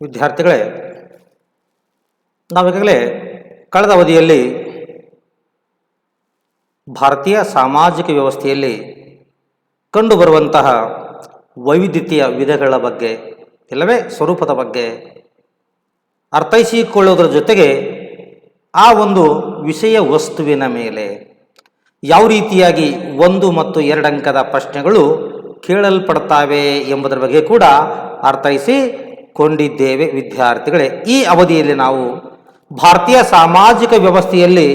ವಿದ್ಯಾರ್ಥಿಗಳೇ, ನಾವೀಗಾಗಲೇ ಕಳೆದ ಅವಧಿಯಲ್ಲಿ ಭಾರತೀಯ ಸಾಮಾಜಿಕ ವ್ಯವಸ್ಥೆಯಲ್ಲಿ ಕಂಡುಬರುವಂತಹ ವೈವಿಧ್ಯತೆಯ ವಿಧಗಳ ಬಗ್ಗೆ ಇಲ್ಲವೇ ಸ್ವರೂಪದ ಬಗ್ಗೆ ಅರ್ಥೈಸಿಕೊಳ್ಳುವುದರ ಜೊತೆಗೆ ಆ ಒಂದು ವಿಷಯ ವಸ್ತುವಿನ ಮೇಲೆ ಯಾವ ರೀತಿಯಾಗಿ 1 ಮತ್ತು 2 ಅಂಕದ ಪ್ರಶ್ನೆಗಳು ಕೇಳಲ್ಪಡ್ತಾವೆ ಎಂಬುದರ ಬಗ್ಗೆ ಕೂಡ ಅರ್ಥೈಸಿಕೊಂಡಿದ್ದೇವೆ. ವಿದ್ಯಾರ್ಥಿಗಳೇ, ಈ ಅವಧಿಯಲ್ಲಿ ನಾವು ಭಾರತೀಯ ಸಾಮಾಜಿಕ ವ್ಯವಸ್ಥೆಯಲ್ಲಿ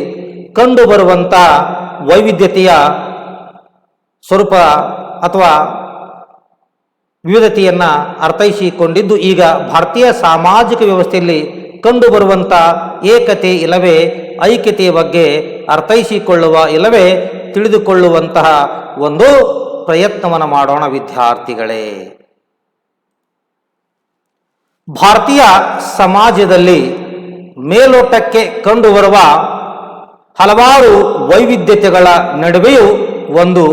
ಕಂಡುಬರುವಂಥ ವೈವಿಧ್ಯತೆಯ ಸ್ವರೂಪ ಅಥವಾ ವಿವಿಧತೆಯನ್ನು ಅರ್ಥೈಸಿಕೊಂಡಿದ್ದು, ಈಗ ಭಾರತೀಯ ಸಾಮಾಜಿಕ ವ್ಯವಸ್ಥೆಯಲ್ಲಿ ಕಂಡುಬರುವಂಥ ಏಕತೆ ಇಲ್ಲವೇ ಐಕ್ಯತೆಯ ಬಗ್ಗೆ ಅರ್ಥೈಸಿಕೊಳ್ಳುವ ಇಲ್ಲವೇ ತಿಳಿದುಕೊಳ್ಳುವಂತಹ ಒಂದು ಪ್ರಯತ್ನವನ್ನು ಮಾಡೋಣ. ವಿದ್ಯಾರ್ಥಿಗಳೇ, ಭಾರತೀಯ ಸಮಾಜದಲ್ಲಿ ಮೇಲೋಟಕ್ಕೆ ಕಂಡುಬರುವ ಹಲವಾರು ವೈವಿಧ್ಯತೆಗಳ ನಡುವೆಯೂ ಒಂದು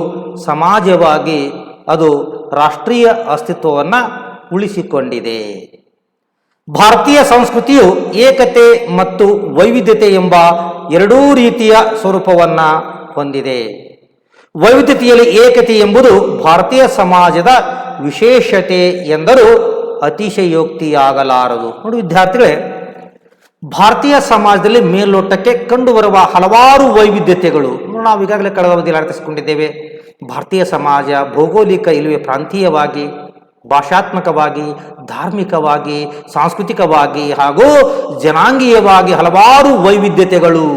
ಸಮಾಜವಾಗಿ ಅದು ರಾಷ್ಟ್ರೀಯ ಅಸ್ತಿತ್ವವನ್ನು ಉಳಿಸಿಕೊಂಡಿದೆ. ಭಾರತೀಯ ಸಂಸ್ಕೃತಿಯು ಏಕತೆ ಮತ್ತು ವೈವಿಧ್ಯತೆ ಎಂಬ ಎರಡೂ ರೀತಿಯ ಸ್ವರೂಪವನ್ನು ಹೊಂದಿದೆ. ವೈವಿಧ್ಯತೆಯಲ್ಲಿ ಏಕತೆ ಎಂಬುದು ಭಾರತೀಯ ಸಮಾಜದ ವಿಶೇಷತೆ ಎಂದರೂ ಅತಿಶಯೋಕ್ತಿಯಾಗಲಾರದು. ನೋಡಿ ವಿದ್ಯಾರ್ಥಿಗಳೇ, ಭಾರತೀಯ ಸಮಾಜದಲ್ಲಿ ಮೇಲ್ನೋಟಕ್ಕೆ ಕಂಡುಬರುವ ಹಲವಾರು ವೈವಿಧ್ಯತೆಗಳು ನಾವು ಈಗಾಗಲೇ ಕಳೆದ ಅವಧಿಯಲ್ಲಿ ಅರ್ಥೈಸಿಕೊಂಡಿದ್ದೇವೆ. ಭಾರತೀಯ ಸಮಾಜ ಭೌಗೋಳಿಕ ಇಲ್ಲವೇ ಪ್ರಾಂತೀಯವಾಗಿ, ಭಾಷಾತ್ಮಕವಾಗಿ, ಧಾರ್ಮಿಕವಾಗಿ, ಸಾಂಸ್ಕೃತಿಕವಾಗಿ ಹಾಗೂ ಜನಾಂಗೀಯವಾಗಿ ಹಲವಾರು ವೈವಿಧ್ಯತೆಗಳು,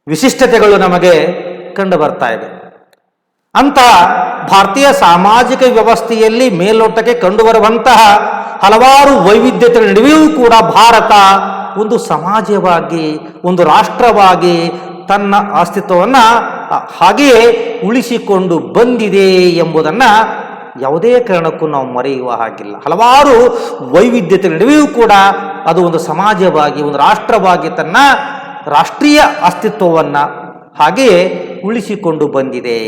ವಿಶಿಷ್ಟತೆಗಳು ನಮಗೆ ಕಂಡು ಬರ್ತಾ ಇದೆ. ಅಂತ ಭಾರತೀಯ ಸಾಮಾಜಿಕ ವ್ಯವಸ್ಥೆಯಲ್ಲಿ ಮೇಲ್ನೋಟಕ್ಕೆ ಕಂಡುಬರುವಂತಹ ಹಲವಾರು ವೈವಿಧ್ಯತೆಗಳ ನಡುವೆಯೂ ಕೂಡ ಭಾರತ ಒಂದು ಸಮಾಜವಾಗಿ, ಒಂದು ರಾಷ್ಟ್ರವಾಗಿ ತನ್ನ ಅಸ್ತಿತ್ವವನ್ನು ಹಾಗೆಯೇ ಉಳಿಸಿಕೊಂಡು ಬಂದಿದೆ ಎಂಬುದನ್ನು ಯಾವುದೇ ಕಾರಣಕ್ಕೂ ನಾವು ಮರೆಯುವ ಹಾಗಿಲ್ಲ. ಹಲವಾರು ವೈವಿಧ್ಯತೆಗಳ ನಡುವೆಯೂ ಕೂಡ ಅದು ಒಂದು ಸಮಾಜವಾಗಿ, ಒಂದು ರಾಷ್ಟ್ರವಾಗಿ ತನ್ನ ರಾಷ್ಟ್ರೀಯ ಅಸ್ತಿತ್ವವನ್ನು ಹಾಗೆಯೇ ಉಳಿಸಿಕೊಂಡು ಬಂದಿದೆ.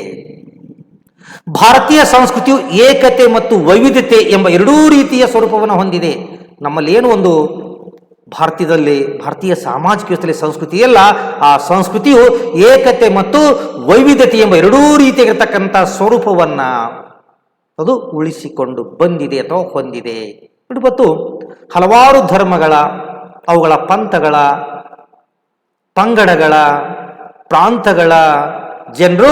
ಭಾರತೀಯ ಸಂಸ್ಕೃತಿಯು ಏಕತೆ ಮತ್ತು ವೈವಿಧ್ಯತೆ ಎಂಬ ಎರಡೂ ರೀತಿಯ ಸ್ವರೂಪವನ್ನು ಹೊಂದಿದೆ. ನಮ್ಮಲ್ಲಿ ಏನು ಒಂದು ಭಾರತೀಯ ಸಾಮಾಜಿಕ ವ್ಯವಸ್ಥೆಯಲ್ಲಿ ಸಂಸ್ಕೃತಿ ಇಲ್ಲ, ಆ ಸಂಸ್ಕೃತಿಯು ಏಕತೆ ಮತ್ತು ವೈವಿಧ್ಯತೆ ಎಂಬ ಎರಡೂ ರೀತಿಯಾಗಿರ್ತಕ್ಕಂಥ ಸ್ವರೂಪವನ್ನು ಅದು ಉಳಿಸಿಕೊಂಡು ಬಂದಿದೆ ಅಥವಾ ಹೊಂದಿದೆ. ಇವತ್ತು ಹಲವಾರು ಧರ್ಮಗಳ, ಅವುಗಳ ಪಂಥಗಳ, ಪಂಗಡಗಳ, ಪ್ರಾಂತಗಳ ಜನರು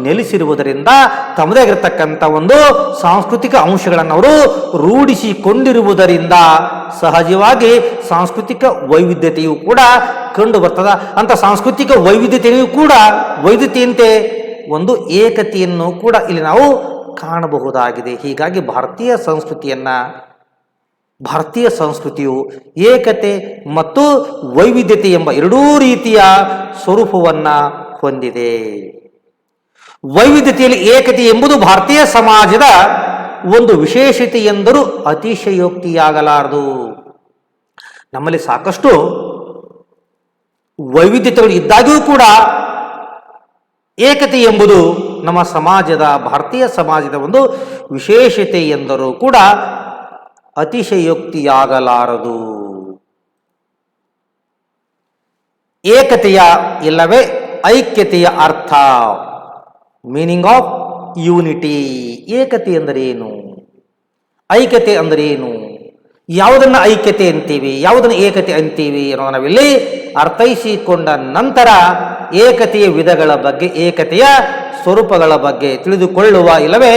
ನೆಲೆಸಿರುವುದರಿಂದ ತಮ್ಮದೇ ಆಗಿರತಕ್ಕಂಥ ಒಂದು ಸಾಂಸ್ಕೃತಿಕ ಅಂಶಗಳನ್ನು ಅವರು ರೂಢಿಸಿಕೊಂಡಿರುವುದರಿಂದ ಸಹಜವಾಗಿ ಸಾಂಸ್ಕೃತಿಕ ವೈವಿಧ್ಯತೆಯು ಕೂಡ ಕಂಡು ಬರ್ತದ. ಅಂತ ಸಾಂಸ್ಕೃತಿಕ ವೈವಿಧ್ಯತೆಯೂ ಕೂಡ ವೈವಿಧ್ಯತೆಯಂತೆ ಒಂದು ಏಕತೆಯನ್ನು ಕೂಡ ಇಲ್ಲಿ ನಾವು ಕಾಣಬಹುದಾಗಿದೆ. ಹೀಗಾಗಿ ಭಾರತೀಯ ಸಂಸ್ಕೃತಿಯು ಏಕತೆ ಮತ್ತು ವೈವಿಧ್ಯತೆ ಎಂಬ ಎರಡೂ ರೀತಿಯ ಸ್ವರೂಪವನ್ನು ಹೊಂದಿದೆ. ವೈವಿಧ್ಯತೆಯಲ್ಲಿ ಏಕತೆ ಎಂಬುದು ಭಾರತೀಯ ಸಮಾಜದ ಒಂದು ವಿಶೇಷತೆ ಎಂದರೂ ಅತಿಶಯೋಕ್ತಿಯಾಗಲಾರದು. ನಮ್ಮಲ್ಲಿ ಸಾಕಷ್ಟು ವೈವಿಧ್ಯತೆಗಳು ಇದ್ದಾಗ್ಯೂ ಕೂಡ ಏಕತೆ ಎಂಬುದು ನಮ್ಮ ಭಾರತೀಯ ಸಮಾಜದ ಒಂದು ವಿಶೇಷತೆ ಎಂದರೂ ಕೂಡ ಅತಿಶಯೋಕ್ತಿಯಾಗಲಾರದು. ಏಕತೆಯ ಇಲ್ಲವೇ ಐಕ್ಯತೆಯ ಅರ್ಥ, ಮೀನಿಂಗ್ ಆಫ್ ಯೂನಿಟಿ. ಏಕತೆ ಎಂದರೇನು, ಐಕ್ಯತೆ ಅಂದರೇನು, ಯಾವುದನ್ನು ಐಕ್ಯತೆ ಅಂತೀವಿ, ಯಾವುದನ್ನು ಏಕತೆ ಅಂತೀವಿ ಅನ್ನೋ ನಾವಿಲ್ಲಿ ಅರ್ಥೈಸಿಕೊಂಡ ನಂತರ ಏಕತೆಯ ವಿಧಗಳ ಬಗ್ಗೆ, ಏಕತೆಯ ಸ್ವರೂಪಗಳ ಬಗ್ಗೆ ತಿಳಿದುಕೊಳ್ಳುವ ಇಲ್ಲವೇ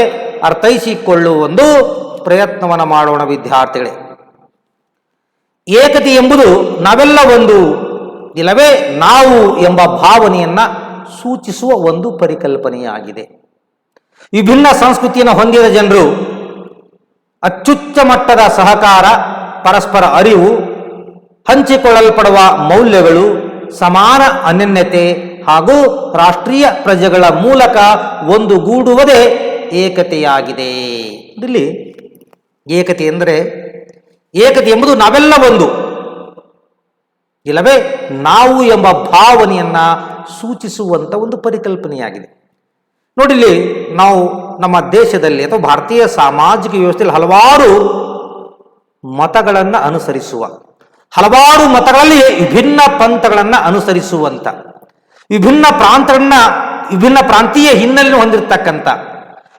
ಅರ್ಥೈಸಿಕೊಳ್ಳುವ ಒಂದು ಪ್ರಯತ್ನವನ್ನು ಮಾಡೋಣ. ವಿದ್ಯಾರ್ಥಿಗಳೇ, ಏಕತೆ ಎಂಬುದು ನಾವೆಲ್ಲ ಒಂದು ಇಲ್ಲವೇ ನಾವು ಎಂಬ ಭಾವನೆಯನ್ನು ಸೂಚಿಸುವ ಒಂದು ಪರಿಕಲ್ಪನೆಯಾಗಿದೆ. ವಿಭಿನ್ನ ಸಂಸ್ಕೃತಿಯನ್ನು ಹೊಂದಿದ ಜನರು ಅತ್ಯುಚ್ಚ ಮಟ್ಟದ ಸಹಕಾರ, ಪರಸ್ಪರ ಅರಿವು, ಹಂಚಿಕೊಳ್ಳಲ್ಪಡುವ ಮೌಲ್ಯಗಳು, ಸಮಾನ ಅನನ್ಯತೆ ಹಾಗೂ ರಾಷ್ಟ್ರೀಯ ಪ್ರಜೆಗಳ ಮೂಲಕ ಒಂದುಗೂಡುವುದೇ ಏಕತೆಯಾಗಿದೆ. ಇಲ್ಲಿ ಏಕತೆ ಎಂಬುದು ನಾವೆಲ್ಲ ಒಂದು ಇಲ್ಲವೇ ನಾವು ಎಂಬ ಭಾವನೆಯನ್ನ ಸೂಚಿಸುವಂತ ಒಂದು ಪರಿಕಲ್ಪನೆಯಾಗಿದೆ. ನೋಡಿಲ್ಲಿ ನಾವು ನಮ್ಮ ದೇಶದಲ್ಲಿ ಅಥವಾ ಭಾರತೀಯ ಸಾಮಾಜಿಕ ವ್ಯವಸ್ಥೆಯಲ್ಲಿ ಹಲವಾರು ಮತಗಳನ್ನು ಅನುಸರಿಸುವ, ಹಲವಾರು ಮತಗಳಲ್ಲಿ ವಿಭಿನ್ನ ಪಂಥಗಳನ್ನು ಅನುಸರಿಸುವಂತ, ವಿಭಿನ್ನ ಪ್ರಾಂತೀಯ ಹಿನ್ನೆಲೆ ಹೊಂದಿರತಕ್ಕಂಥ,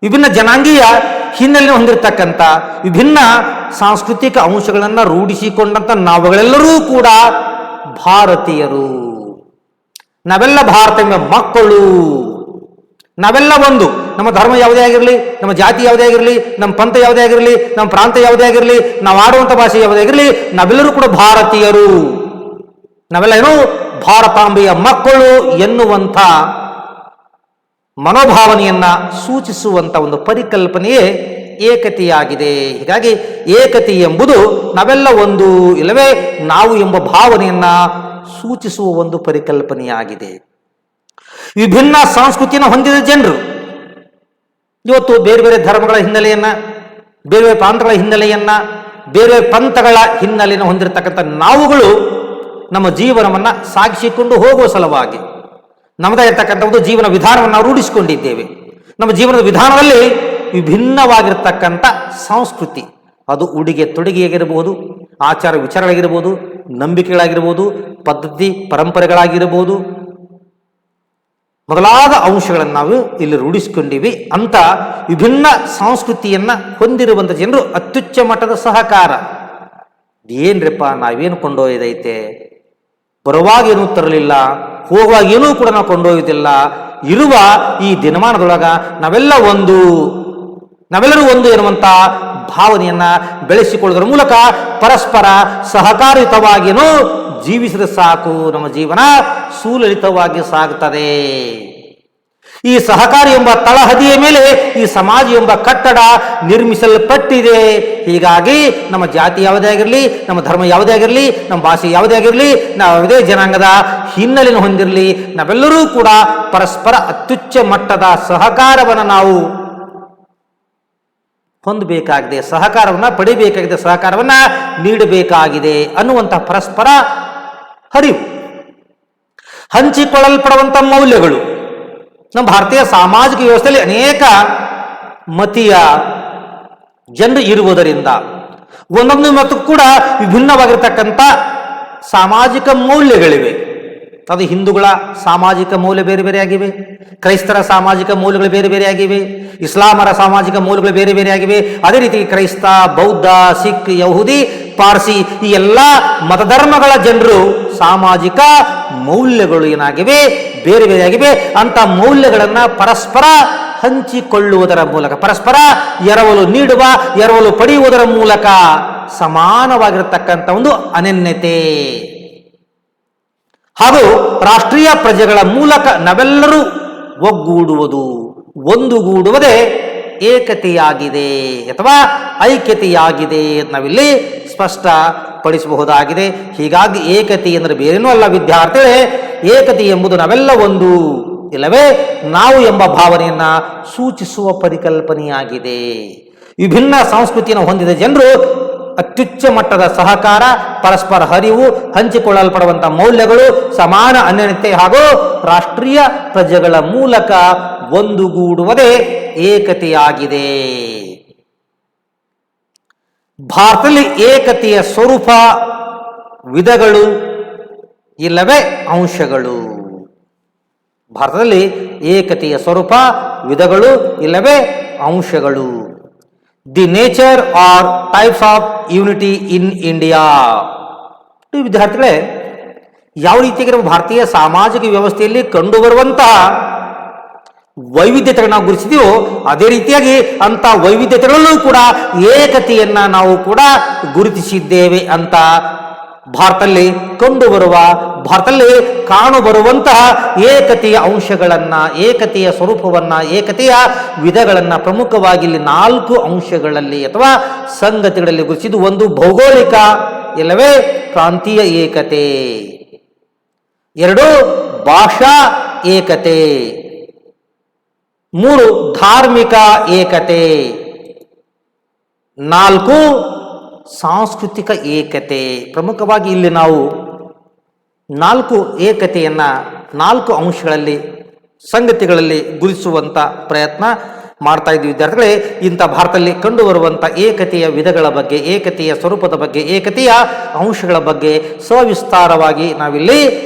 ವಿಭಿನ್ನ ಜನಾಂಗೀಯ ಹಿನ್ನೆಲೆ ಹೊಂದಿರತಕ್ಕಂಥ, ವಿಭಿನ್ನ ಸಾಂಸ್ಕೃತಿಕ ಅಂಶಗಳನ್ನು ರೂಢಿಸಿಕೊಂಡಂತ ನಾವುಗಳೆಲ್ಲರೂ ಕೂಡ ಭಾರತೀಯರು. ನಾವೆಲ್ಲ ಭಾರತದ ಮಕ್ಕಳು. ನಾವೆಲ್ಲ ಒಂದು. ನಮ್ಮ ಧರ್ಮ ಯಾವುದೇ ಆಗಿರಲಿ, ನಮ್ಮ ಜಾತಿ ಯಾವುದೇ ಆಗಿರಲಿ, ನಮ್ಮ ಪಂಥ ಯಾವುದೇ ಆಗಿರಲಿ, ನಮ್ಮ ಪ್ರಾಂತ ಯಾವುದೇ ಆಗಿರಲಿ, ನಾವು ಆಡುವಂಥ ಭಾಷೆ ಯಾವುದೇ ಆಗಿರಲಿ, ನಾವೆಲ್ಲರೂ ಕೂಡ ಭಾರತೀಯರು. ನಾವೆಲ್ಲ ಏನು ಭಾರತಾಂಬೆಯ ಮಕ್ಕಳು ಎನ್ನುವಂಥ ಮನೋಭಾವನೆಯನ್ನ ಸೂಚಿಸುವಂತ ಒಂದು ಪರಿಕಲ್ಪನೆಯೇ ಏಕತೆಯಾಗಿದೆ. ಹೀಗಾಗಿ ಏಕತೆ ಎಂಬುದು ನಾವೆಲ್ಲ ಒಂದು, ಇಲ್ಲವೇ ನಾವು ಎಂಬ ಭಾವನೆಯನ್ನ ಸೂಚಿಸುವ ಒಂದು ಪರಿಕಲ್ಪನೆಯಾಗಿದೆ. ವಿಭಿನ್ನ ಸಂಸ್ಕೃತಿಯನ್ನು ಹೊಂದಿದ ಜನರು ಇವತ್ತು ಬೇರೆ ಬೇರೆ ಧರ್ಮಗಳ ಹಿನ್ನೆಲೆಯನ್ನ, ಬೇರೆ ಬೇರೆ ಪ್ರಾಂತಗಳ ಹಿನ್ನೆಲೆಯನ್ನ, ಬೇರೆ ಬೇರೆ ಪಂಥಗಳ ಹಿನ್ನೆಲೆಯನ್ನು ಹೊಂದಿರತಕ್ಕಂಥ ನಾವುಗಳು ನಮ್ಮ ಜೀವನವನ್ನ ಸಾಗಿಸಿಕೊಂಡು ಹೋಗುವ ಸಲುವಾಗಿ ನಮ್ಮದೇ ಇರತಕ್ಕಂಥ ಒಂದು ಜೀವನ ವಿಧಾನವನ್ನು ನಾವು ರೂಢಿಸಿಕೊಂಡಿದ್ದೇವೆ. ನಮ್ಮ ಜೀವನದ ವಿಧಾನದಲ್ಲಿ ವಿಭಿನ್ನವಾಗಿರ್ತಕ್ಕಂಥ ಸಂಸ್ಕೃತಿ, ಅದು ಉಡುಗೆ ತೊಡುಗೆಯಾಗಿರಬಹುದು, ಆಚಾರ ವಿಚಾರಗಳಾಗಿರ್ಬೋದು, ನಂಬಿಕೆಗಳಾಗಿರ್ಬೋದು, ಪದ್ಧತಿ ಪರಂಪರೆಗಳಾಗಿರ್ಬೋದು, ಮೊದಲಾದ ಅಂಶಗಳನ್ನು ನಾವು ಇಲ್ಲಿ ರೂಢಿಸಿಕೊಂಡಿವಿ. ಅಂತ ವಿಭಿನ್ನ ಸಂಸ್ಕೃತಿಯನ್ನ ಹೊಂದಿರುವಂಥ ಜನರು ಅತ್ಯುಚ್ಚ ಮಟ್ಟದ ಸಹಕಾರ. ಏನ್ರಪ್ಪ ನಾವೇನು ಕೊಂಡೊಯ್ದೈತೆ, ಬರುವಾಗ ಏನೂ ತರಲಿಲ್ಲ, ಹೋಗುವಾಗ ಏನೂ ಕೂಡ ನಾವು ಕೊಂಡೊಯ್ಯುವುದಿಲ್ಲ, ಇರುವ ಈ ದಿನಮಾನದೊಳಗ ನಾವೆಲ್ಲರೂ ಒಂದು ಎನ್ನುವಂಥ ಭಾವನೆಯನ್ನ ಬೆಳೆಸಿಕೊಳ್ಳುವುದರ ಮೂಲಕ ಪರಸ್ಪರ ಸಹಕಾರಯುತವಾಗಿಯೂ ಜೀವಿಸಿದ ಸಾಕು, ನಮ್ಮ ಜೀವನ ಸುಲಲಿತವಾಗಿ ಸಾಗುತ್ತದೆ. ಈ ಸಹಕಾರ ಎಂಬ ತಳಹದಿಯ ಮೇಲೆ ಈ ಸಮಾಜ ಎಂಬ ಕಟ್ಟಡ ನಿರ್ಮಿಸಲ್ಪಟ್ಟಿದೆ. ಹೀಗಾಗಿ ನಮ್ಮ ಜಾತಿ ಯಾವುದೇ ಆಗಿರಲಿ, ನಮ್ಮ ಧರ್ಮ ಯಾವುದೇ ಆಗಿರಲಿ, ನಮ್ಮ ಭಾಷೆ ಯಾವುದೇ ಆಗಿರಲಿ, ನಾವು ಯಾವುದೇ ಜನಾಂಗದ ಹಿನ್ನೆಲೆಯನ್ನು ಹೊಂದಿರಲಿ, ನಾವೆಲ್ಲರೂ ಕೂಡ ಪರಸ್ಪರ ಅತ್ಯುಚ್ಚ ಮಟ್ಟದ ಸಹಕಾರವನ್ನು ನಾವು ಹೊಂದಬೇಕಾಗಿದೆ, ಸಹಕಾರವನ್ನು ಪಡಿಬೇಕಾಗಿದೆ, ಸಹಕಾರವನ್ನು ನೀಡಬೇಕಾಗಿದೆ ಅನ್ನುವಂಥ ಪರಸ್ಪರ ಹರಿವು, ಹಂಚಿಕೊಳ್ಳಲ್ಪಡುವಂಥ ಮೌಲ್ಯಗಳು. ನಮ್ಮ ಭಾರತೀಯ ಸಾಮಾಜಿಕ ವ್ಯವಸ್ಥೆಯಲ್ಲಿ ಅನೇಕ ಮತೀಯ ಜನರು ಇರುವುದರಿಂದ ಒಂದೊಂದು ಮತಕ್ಕೂ ಕೂಡ ವಿಭಿನ್ನವಾಗಿರ್ತಕ್ಕಂಥ ಸಾಮಾಜಿಕ ಮೌಲ್ಯಗಳಿವೆ. ಅದು ಹಿಂದೂಗಳ ಸಾಮಾಜಿಕ ಮೌಲ್ಯ ಬೇರೆ ಬೇರೆ ಆಗಿವೆ, ಕ್ರೈಸ್ತರ ಸಾಮಾಜಿಕ ಮೌಲ್ಯಗಳು ಬೇರೆ ಬೇರೆ ಆಗಿವೆ, ಇಸ್ಲಾಮರ ಸಾಮಾಜಿಕ ಮೌಲ್ಯಗಳು ಬೇರೆ ಬೇರೆ ಆಗಿವೆ. ಅದೇ ರೀತಿ ಕ್ರೈಸ್ತ, ಬೌದ್ಧ, ಸಿಖ್, ಯಹೂದಿ, ಪಾರ್ಸಿ ಈ ಎಲ್ಲ ಮತಧರ್ಮಗಳ ಜನರು ಸಾಮಾಜಿಕ ಮೌಲ್ಯಗಳು ಏನಾಗಿವೆ, ಬೇರೆ ಬೇರೆ ಆಗಿವೆ. ಅಂತ ಮೌಲ್ಯಗಳನ್ನು ಪರಸ್ಪರ ಹಂಚಿಕೊಳ್ಳುವುದರ ಮೂಲಕ, ಪರಸ್ಪರ ಎರವಲು ನೀಡುವ, ಎರವಲು ಪಡೆಯುವುದರ ಮೂಲಕ ಸಮಾನವಾಗಿರತಕ್ಕಂಥ ಒಂದು ಅನನ್ಯತೆ ಹಾಗೂ ರಾಷ್ಟ್ರೀಯ ಪ್ರಜೆಗಳ ಮೂಲಕ ನಾವೆಲ್ಲರೂ ಒಗ್ಗೂಡುವುದು, ಒಂದುಗೂಡುವುದೇ ಏಕತೆಯಾಗಿದೆ ಅಥವಾ ಐಕ್ಯತೆಯಾಗಿದೆ ನಾವಿಲ್ಲಿ ಸ್ಪಷ್ಟಪಡಿಸಬಹುದಾಗಿದೆ. ಹೀಗಾಗಿ ಏಕತೆ ಎಂದರೆ ಬೇರೇನೂ ಅಲ್ಲ ವಿದ್ಯಾರ್ಥಿಗಳೇ, ಏಕತೆ ಎಂಬುದು ನಾವೆಲ್ಲ ಒಂದು, ಇಲ್ಲವೇ ನಾವು ಎಂಬ ಭಾವನೆಯನ್ನ ಸೂಚಿಸುವ ಪರಿಕಲ್ಪನೆಯಾಗಿದೆ. ವಿಭಿನ್ನ ಸಂಸ್ಕೃತಿಯನ್ನು ಹೊಂದಿದ ಜನರು ಅತ್ಯುಚ್ಚ ಮಟ್ಟದ ಸಹಕಾರ, ಪರಸ್ಪರ ಹರಿವು, ಹಂಚಿಕೊಳ್ಳಲ್ಪಡುವಂಥ ಮೌಲ್ಯಗಳು, ಸಮಾನ ಅನ್ಯೋನ್ಯತೆ ಹಾಗೂ ರಾಷ್ಟ್ರೀಯ ಪ್ರಜೆಗಳ ಮೂಲಕ ಒಂದುಗೂಡುವುದೇ ಏಕತೆಯಾಗಿದೆ. ಭಾರತದಲ್ಲಿ ಏಕತೆಯ ಸ್ವರೂಪ, ವಿಧಗಳು ಇಲ್ಲವೇ ಅಂಶಗಳು. ಭಾರತದಲ್ಲಿ ಏಕತೆಯ ಸ್ವರೂಪ, ವಿಧಗಳು ಇಲ್ಲವೇ ಅಂಶಗಳು. The nature are types of unity in India. ವಿದ್ಯಾರ್ಥಿಗಳೇ, ಯಾವ ರೀತಿಯಾಗಿ ನಮ್ಮ ಭಾರತೀಯ ಸಾಮಾಜಿಕ ವ್ಯವಸ್ಥೆಯಲ್ಲಿ ಕಂಡುಬರುವಂತಹ ವೈವಿಧ್ಯತೆಗಳನ್ನ ನಾವು ಗುರುತಿಸಿದೀವೋ ಅದೇ ರೀತಿಯಾಗಿ ಅಂತ ವೈವಿಧ್ಯತೆಗಳಲ್ಲೂ ಕೂಡ ಏಕತೆಯನ್ನ ನಾವು ಕೂಡ ಗುರುತಿಸಿದ್ದೇವೆ ಅಂತ ಭಾರತದಲ್ಲಿ ಕಂಡುಬರುವ, ಭಾರತದಲ್ಲಿ ಕಾಣುಬರುವಂತಹ ಏಕತೆಯ ಅಂಶಗಳನ್ನ, ಏಕತೆಯ ಸ್ವರೂಪವನ್ನ, ಏಕತೆಯ ವಿಧಗಳನ್ನ ಪ್ರಮುಖವಾಗಿ ಇಲ್ಲಿ 4 ಅಂಶಗಳಲ್ಲಿ ಅಥವಾ ಸಂಗತಿಗಳಲ್ಲಿ ಗುರುತಿಸಿದ್ದು. ಒಂದು ಭೌಗೋಳಿಕ ಇಲ್ಲವೇ ಪ್ರಾಂತೀಯ ಏಕತೆ, 2 ಭಾಷಾ ಏಕತೆ, 3 ಧಾರ್ಮಿಕ ಏಕತೆ, 4 ಸಾಂಸ್ಕೃತಿಕ ಏಕತೆ. ಪ್ರಮುಖವಾಗಿ ಇಲ್ಲಿ ನಾವು 4 ಏಕತೆಯನ್ನ 4 ಅಂಶಗಳಲ್ಲಿ, ಸಂಗತಿಗಳಲ್ಲಿ ಗುರುತಿಸುವಂತ ಪ್ರಯತ್ನ ಮಾಡ್ತಾ ಇದ್ವಿ ವಿದ್ಯಾರ್ಥಿಗಳೇ. ಇಂಥ ಭಾರತದಲ್ಲಿ ಕಂಡುಬರುವಂಥ ಏಕತೆಯ ವಿಧಗಳ ಬಗ್ಗೆ, ಏಕತೆಯ ಸ್ವರೂಪದ ಬಗ್ಗೆ, ಏಕತೆಯ ಅಂಶಗಳ ಬಗ್ಗೆ ಸವಿಸ್ತಾರವಾಗಿ ನಾವಿಲ್ಲಿ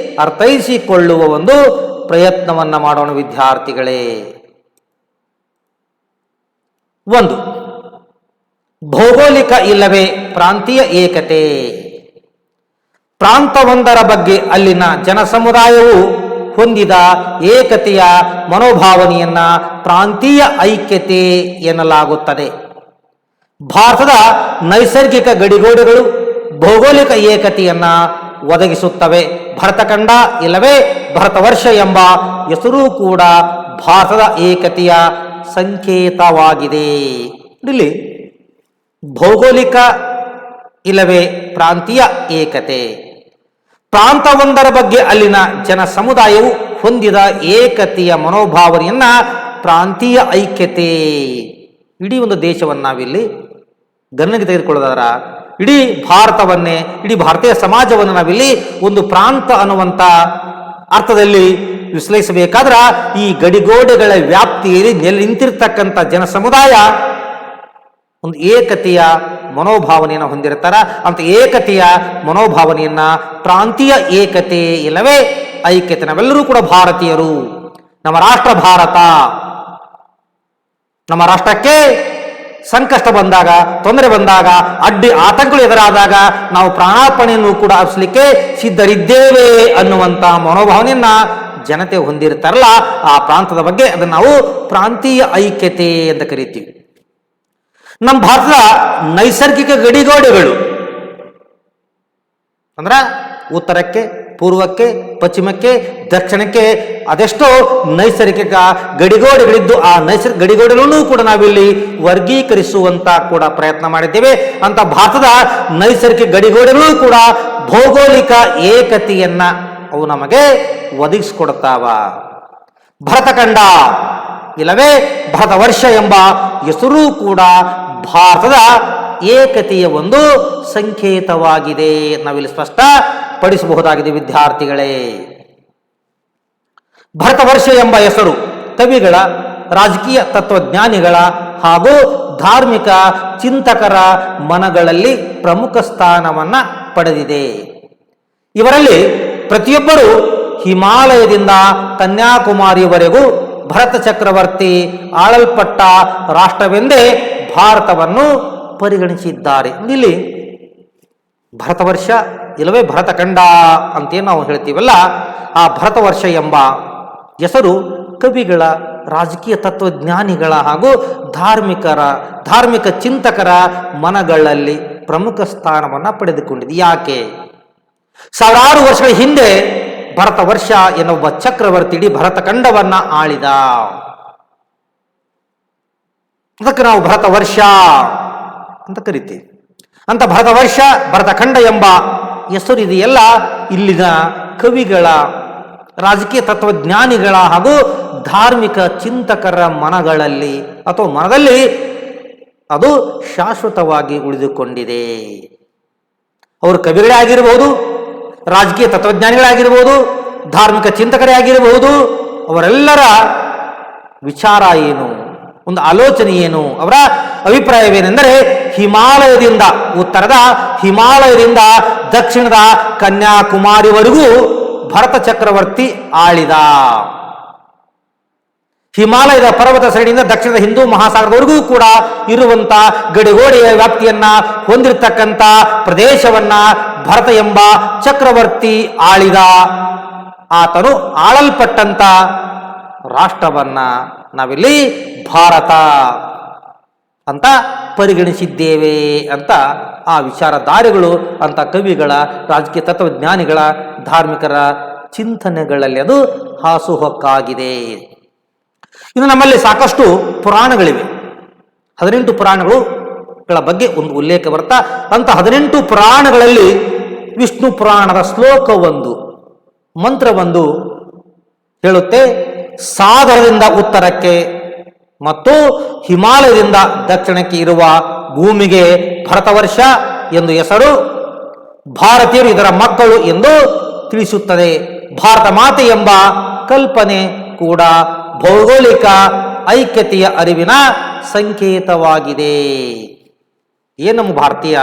ಅರ್ಥೈಸಿಕೊಳ್ಳುವ ಒಂದು ಪ್ರಯತ್ನವನ್ನು ಮಾಡೋಣ ವಿದ್ಯಾರ್ಥಿಗಳೇ. ಒಂದು, ಭೌಗೋಳಿಕ ಇಲ್ಲವೇ ಪ್ರಾಂತೀಯ ಏಕತೆ. ಪ್ರಾಂತವೊಂದರ ಬಗ್ಗೆ ಅಲ್ಲಿನ ಜನಸಮುದಾಯವು ಹೊಂದಿದ ಏಕತೆಯ ಮನೋಭಾವನೆಯನ್ನ ಪ್ರಾಂತೀಯ ಐಕ್ಯತೆ ಎನ್ನಲಾಗುತ್ತದೆ. ಭಾರತದ ನೈಸರ್ಗಿಕ ಗಡಿಗೋಡೆಗಳು ಭೌಗೋಳಿಕ ಏಕತೆಯನ್ನ ಒದಗಿಸುತ್ತವೆ. ಭರತಖಂಡ ಇಲ್ಲವೇ ಭರತವರ್ಷ ಎಂಬ ಹೆಸರು ಕೂಡ ಭಾರತದ ಏಕತೆಯ ಸಂಕೇತವಾಗಿದೆ. ಇಲ್ಲಿ ಭೌಗೋಳಿಕ ಇಲ್ಲವೇ ಪ್ರಾಂತೀಯ ಏಕತೆ. ಪ್ರಾಂತವೊಂದರ ಬಗ್ಗೆ ಅಲ್ಲಿನ ಜನ ಸಮುದಾಯವು ಹೊಂದಿದ ಏಕತೆಯ ಮನೋಭಾವನೆಯನ್ನ ಪ್ರಾಂತೀಯ ಐಕ್ಯತೆ. ಇಡೀ ಒಂದು ದೇಶವನ್ನು ನಾವಿಲ್ಲಿ ಗಣನೆಗೆ ತೆಗೆದುಕೊಳ್ಳೋದಾರ, ಇಡೀ ಭಾರತವನ್ನೇ, ಇಡೀ ಭಾರತೀಯ ಸಮಾಜವನ್ನು ನಾವಿಲ್ಲಿ ಒಂದು ಪ್ರಾಂತ ಅನ್ನುವಂಥ ಅರ್ಥದಲ್ಲಿ ವಿಶ್ಲೇಷಿಸಬೇಕಾದ್ರೆ ಈ ಗಡಿಗೋಡೆಗಳ ವ್ಯಾಪ್ತಿಯಲ್ಲಿ ನಿಂತಿರ್ತಕ್ಕಂಥ ಜನ ಸಮುದಾಯ ಒಂದು ಏಕತೆಯ ಮನೋಭಾವನೆಯನ್ನು ಹೊಂದಿರ್ತಾರ. ಅಂತ ಏಕತೆಯ ಮನೋಭಾವನೆಯನ್ನ ಪ್ರಾಂತೀಯ ಏಕತೆ ಇಲ್ಲವೇ ಐಕ್ಯತೆ. ನಾವೆಲ್ಲರೂ ಕೂಡ ಭಾರತೀಯರು. ನಮ್ಮ ರಾಷ್ಟ್ರ ಭಾರತ. ನಮ್ಮ ರಾಷ್ಟ್ರಕ್ಕೆ ಸಂಕಷ್ಟ ಬಂದಾಗ, ತೊಂದರೆ ಬಂದಾಗ, ಅಡ್ಡಿ ಆತಂಕಗಳು ಎದುರಾದಾಗ ನಾವು ಪ್ರಾಣಾರ್ಪಣೆಯನ್ನು ಕೂಡ ಅರ್ಪಿಸಲಿಕ್ಕೆ ಸಿದ್ಧರಿದ್ದೇವೆ ಅನ್ನುವಂಥ ಮನೋಭಾವನೆಯನ್ನ ಜನತೆ ಹೊಂದಿರ್ತಾರಲ್ಲ, ಆ ಪ್ರಾಂತದ ಬಗ್ಗೆ ಅದನ್ನು ನಾವು ಪ್ರಾಂತೀಯ ಐಕ್ಯತೆ ಅಂತ ಕರಿತೀವಿ. ನಮ್ಮ ಭಾರತದ ನೈಸರ್ಗಿಕ ಗಡಿಗೋಡೆಗಳು ಅಂದ್ರೆ ಉತ್ತರಕ್ಕೆ, ಪೂರ್ವಕ್ಕೆ, ಪಶ್ಚಿಮಕ್ಕೆ, ದಕ್ಷಿಣಕ್ಕೆ ಅದೆಷ್ಟೋ ನೈಸರ್ಗಿಕ ಗಡಿಗೋಡೆಗಳಿದ್ದು ಆ ನೈಸರ್ಗಿಕ ಗಡಿಗೋಡೆಗಳನ್ನು ಕೂಡ ನಾವಿಲ್ಲಿ ವರ್ಗೀಕರಿಸುವಂತ ಕೂಡ ಪ್ರಯತ್ನ ಮಾಡಿದ್ದೇವೆ. ಅಂತ ಭಾರತದ ನೈಸರ್ಗಿಕ ಗಡಿಗೋಡೆಗಳು ಕೂಡ ಭೌಗೋಳಿಕ ಏಕತೆಯನ್ನ ಅವು ನಮಗೆ ಒದಗಿಸಿಕೊಡ್ತಾವ. ಭರತಖಂಡ ಇಲ್ಲವೇ ಭರತವರ್ಷ ಎಂಬ ಹೆಸರು ಕೂಡ ಭಾರತದ ಏಕತೆಯ ಒಂದು ಸಂಕೇತವಾಗಿದೆ. ನಾವಿಲ್ಲಿ ಸ್ಪಷ್ಟಪಡಿಸಬಹುದಾಗಿದೆ ವಿದ್ಯಾರ್ಥಿಗಳೇ. ಭರತವರ್ಷ ಎಂಬ ಹೆಸರು ಕವಿಗಳ, ರಾಜಕೀಯ ತತ್ವಜ್ಞಾನಿಗಳ ಹಾಗೂ ಧಾರ್ಮಿಕ ಚಿಂತಕರ ಮನಗಳಲ್ಲಿ ಪ್ರಮುಖ ಸ್ಥಾನವನ್ನ ಪಡೆದಿದೆ. ಇವರಲ್ಲಿ ಪ್ರತಿಯೊಬ್ಬರು ಹಿಮಾಲಯದಿಂದ ಕನ್ಯಾಕುಮಾರಿಯವರೆಗೂ ಭರತ ಚಕ್ರವರ್ತಿ ಆಳಲ್ಪಟ್ಟ ರಾಷ್ಟ್ರವೆಂದೇ ಭಾರತವನ್ನು ಪರಿಗಣಿಸಿದ್ದಾರೆ. ಇಲ್ಲಿ ಭರತವರ್ಷ ಇಲ್ಲವೇ ಭರತಖಂಡ ಅಂತೇನು ನಾವು ಹೇಳ್ತೀವಲ್ಲ, ಆ ಭರತವರ್ಷ ಎಂಬ ಹೆಸರು ಕವಿಗಳ, ರಾಜಕೀಯ ತತ್ವಜ್ಞಾನಿಗಳ ಹಾಗೂ ಧಾರ್ಮಿಕ ಚಿಂತಕರ ಮನಗಳಲ್ಲಿ ಪ್ರಮುಖ ಸ್ಥಾನವನ್ನು ಪಡೆದುಕೊಂಡಿದೆ. ಯಾಕೆ? ಸಾವಿರಾರು ವರ್ಷಗಳ ಹಿಂದೆ ಭರತವರ್ಷ ಎನ್ನುವ ಚಕ್ರವರ್ತಿ ಇಡೀ ಭರತಖಂಡವನ್ನ ಆಳಿದ. ಅದಕ್ಕೆ ನಾವು ಭರತವರ್ಷ ಅಂತ ಕರಿತೀವಿ. ಅಂತ ಭರತವರ್ಷ, ಭರತಖಂಡ ಎಂಬ ಹೆಸರು ಇದೆಯಲ್ಲ, ಇಲ್ಲಿನ ಕವಿಗಳ, ರಾಜಕೀಯ ತತ್ವಜ್ಞಾನಿಗಳ ಹಾಗೂ ಧಾರ್ಮಿಕ ಚಿಂತಕರ ಮನಗಳಲ್ಲಿ ಅಥವಾ ಮನದಲ್ಲಿ ಅದು ಶಾಶ್ವತವಾಗಿ ಉಳಿದುಕೊಂಡಿದೆ. ಅವರು ಕವಿಗಳೇ ಆಗಿರಬಹುದು, ರಾಜಕೀಯ ತತ್ವಜ್ಞಾನಿಗಳಾಗಿರ್ಬೋದು, ಧಾರ್ಮಿಕ ಚಿಂತಕರೇ ಆಗಿರಬಹುದು. ಅವರೆಲ್ಲರ ವಿಚಾರ ಏನು, ಒಂದು ಆಲೋಚನೆ ಏನು, ಅವರ ಅಭಿಪ್ರಾಯವೇನೆಂದರೆ ಹಿಮಾಲಯದಿಂದ, ಉತ್ತರದ ಹಿಮಾಲಯದಿಂದ ದಕ್ಷಿಣದ ಕನ್ಯಾಕುಮಾರಿವರೆಗೂ ಭರತ ಚಕ್ರವರ್ತಿ ಆಳಿದ. ಹಿಮಾಲಯದ ಪರ್ವತ ಶ್ರೇಣಿಯಿಂದ ದಕ್ಷಿಣದ ಹಿಂದೂ ಮಹಾಸಾಗರದವರೆಗೂ ಕೂಡ ಇರುವಂತ ಗಡಿಗೋಡೆಯ ವ್ಯಾಪ್ತಿಯನ್ನ ಹೊಂದಿರತಕ್ಕಂಥ ಪ್ರದೇಶವನ್ನ ಭರತ ಎಂಬ ಚಕ್ರವರ್ತಿ ಆಳಿದ. ಆತನು ಆಳಲ್ಪಟ್ಟಂತ ರಾಷ್ಟ್ರವನ್ನ ನಾವಿಲ್ಲಿ ಭಾರತ ಅಂತ ಪರಿಗಣಿಸಿದ್ದೇವೆ ಅಂತ ಆ ವಿಚಾರಧಾರೆಗಳು, ಅಂತ ಕವಿಗಳ, ರಾಜಕೀಯ ತತ್ವಜ್ಞಾನಿಗಳ, ಧಾರ್ಮಿಕರ ಚಿಂತನೆಗಳಲ್ಲಿ ಅದು ಹಾಸುಹೊಕ್ಕಾಗಿದೆ. ಇನ್ನು ನಮ್ಮಲ್ಲಿ ಸಾಕಷ್ಟು ಪುರಾಣಗಳಿವೆ. 18 ಪುರಾಣಗಳ ಬಗ್ಗೆ ಒಂದು ಉಲ್ಲೇಖ ಬರ್ತಾ, ಅಂತ 18 ಪುರಾಣಗಳಲ್ಲಿ ವಿಷ್ಣು ಪುರಾಣದ ಶ್ಲೋಕವೊಂದು, ಮಂತ್ರವೊಂದು ಹೇಳುತ್ತೆ, ಸಾಗರದಿಂದ ಉತ್ತರಕ್ಕೆ ಮತ್ತು ಹಿಮಾಲಯದಿಂದ ದಕ್ಷಿಣಕ್ಕೆ ಇರುವ ಭೂಮಿಗೆ ಭರತವರ್ಷ ಎಂದು ಹೆಸರು. ಭಾರತೀಯರು ಇದರ ಮಕ್ಕಳು ಎಂದು ತಿಳಿಸುತ್ತದೆ. ಭಾರತ ಮಾತೆ ಎಂಬ ಕಲ್ಪನೆ ಕೂಡ ಭೌಗೋಳಿಕ ಐಕ್ಯತೆಯ ಅರಿವಿನ ಸಂಕೇತವಾಗಿದೆ. ಏನು ನಮ್ಮ ಭಾರತೀಯ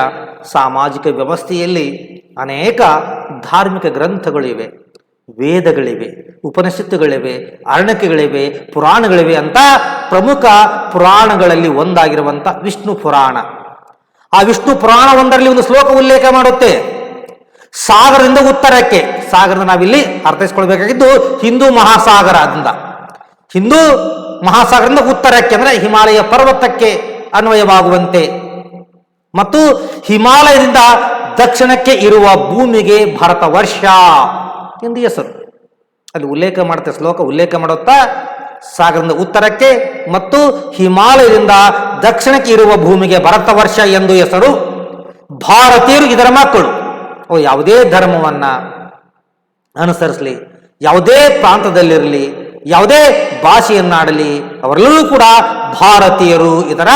ಸಾಮಾಜಿಕ ವ್ಯವಸ್ಥೆಯಲ್ಲಿ ಅನೇಕ ಧಾರ್ಮಿಕ ಗ್ರಂಥಗಳಿವೆ, ವೇದಗಳಿವೆ, ಉಪನಿಷತ್ತುಗಳಿವೆ, ಅರಣ್ಯಗಳಿವೆ, ಪುರಾಣಗಳಿವೆ ಅಂತ ಪ್ರಮುಖ ಪುರಾಣಗಳಲ್ಲಿ ಒಂದಾಗಿರುವಂಥ ವಿಷ್ಣು ಪುರಾಣ. ಆ ವಿಷ್ಣು ಪುರಾಣ ಒಂದರಲ್ಲಿ ಒಂದು ಶ್ಲೋಕ ಉಲ್ಲೇಖ ಮಾಡುತ್ತೆ, ಸಾಗರದಿಂದ ಉತ್ತರಕ್ಕೆ. ಸಾಗರದ ನಾವಿಲ್ಲಿ ಅರ್ಥೈಸ್ಕೊಳ್ಬೇಕಾಗಿದ್ದು ಹಿಂದೂ ಮಹಾಸಾಗರದಿಂದ, ಹಿಂದೂ ಮಹಾಸಾಗರದಿಂದ ಉತ್ತರಕ್ಕೆ ಅಂದರೆ ಹಿಮಾಲಯ ಪರ್ವತಕ್ಕೆ ಅನ್ವಯವಾಗುವಂತೆ, ಮತ್ತು ಹಿಮಾಲಯದಿಂದ ದಕ್ಷಿಣಕ್ಕೆ ಇರುವ ಭೂಮಿಗೆ ಭಾರತ ವರ್ಷ ಎಂದು ಹೆಸರು. ಅಲ್ಲಿ ಉಲ್ಲೇಖ ಮಾಡುತ್ತೆ, ಶ್ಲೋಕ ಉಲ್ಲೇಖ ಮಾಡುತ್ತಾ ಸಾಗರದಿಂದ ಉತ್ತರಕ್ಕೆ ಮತ್ತು ಹಿಮಾಲಯದಿಂದ ದಕ್ಷಿಣಕ್ಕೆ ಇರುವ ಭೂಮಿಗೆ ಭರತ ವರ್ಷ ಎಂದು ಹೆಸರು. ಭಾರತೀಯರು ಇದರ ಮಕ್ಕಳು. ಯಾವುದೇ ಧರ್ಮವನ್ನ ಅನುಸರಿಸಲಿ, ಯಾವುದೇ ಪ್ರಾಂತದಲ್ಲಿರಲಿ, ಯಾವುದೇ ಭಾಷೆಯನ್ನಾಡಲಿ, ಅವರೆಲ್ಲರೂ ಕೂಡ ಭಾರತೀಯರು ಇದರ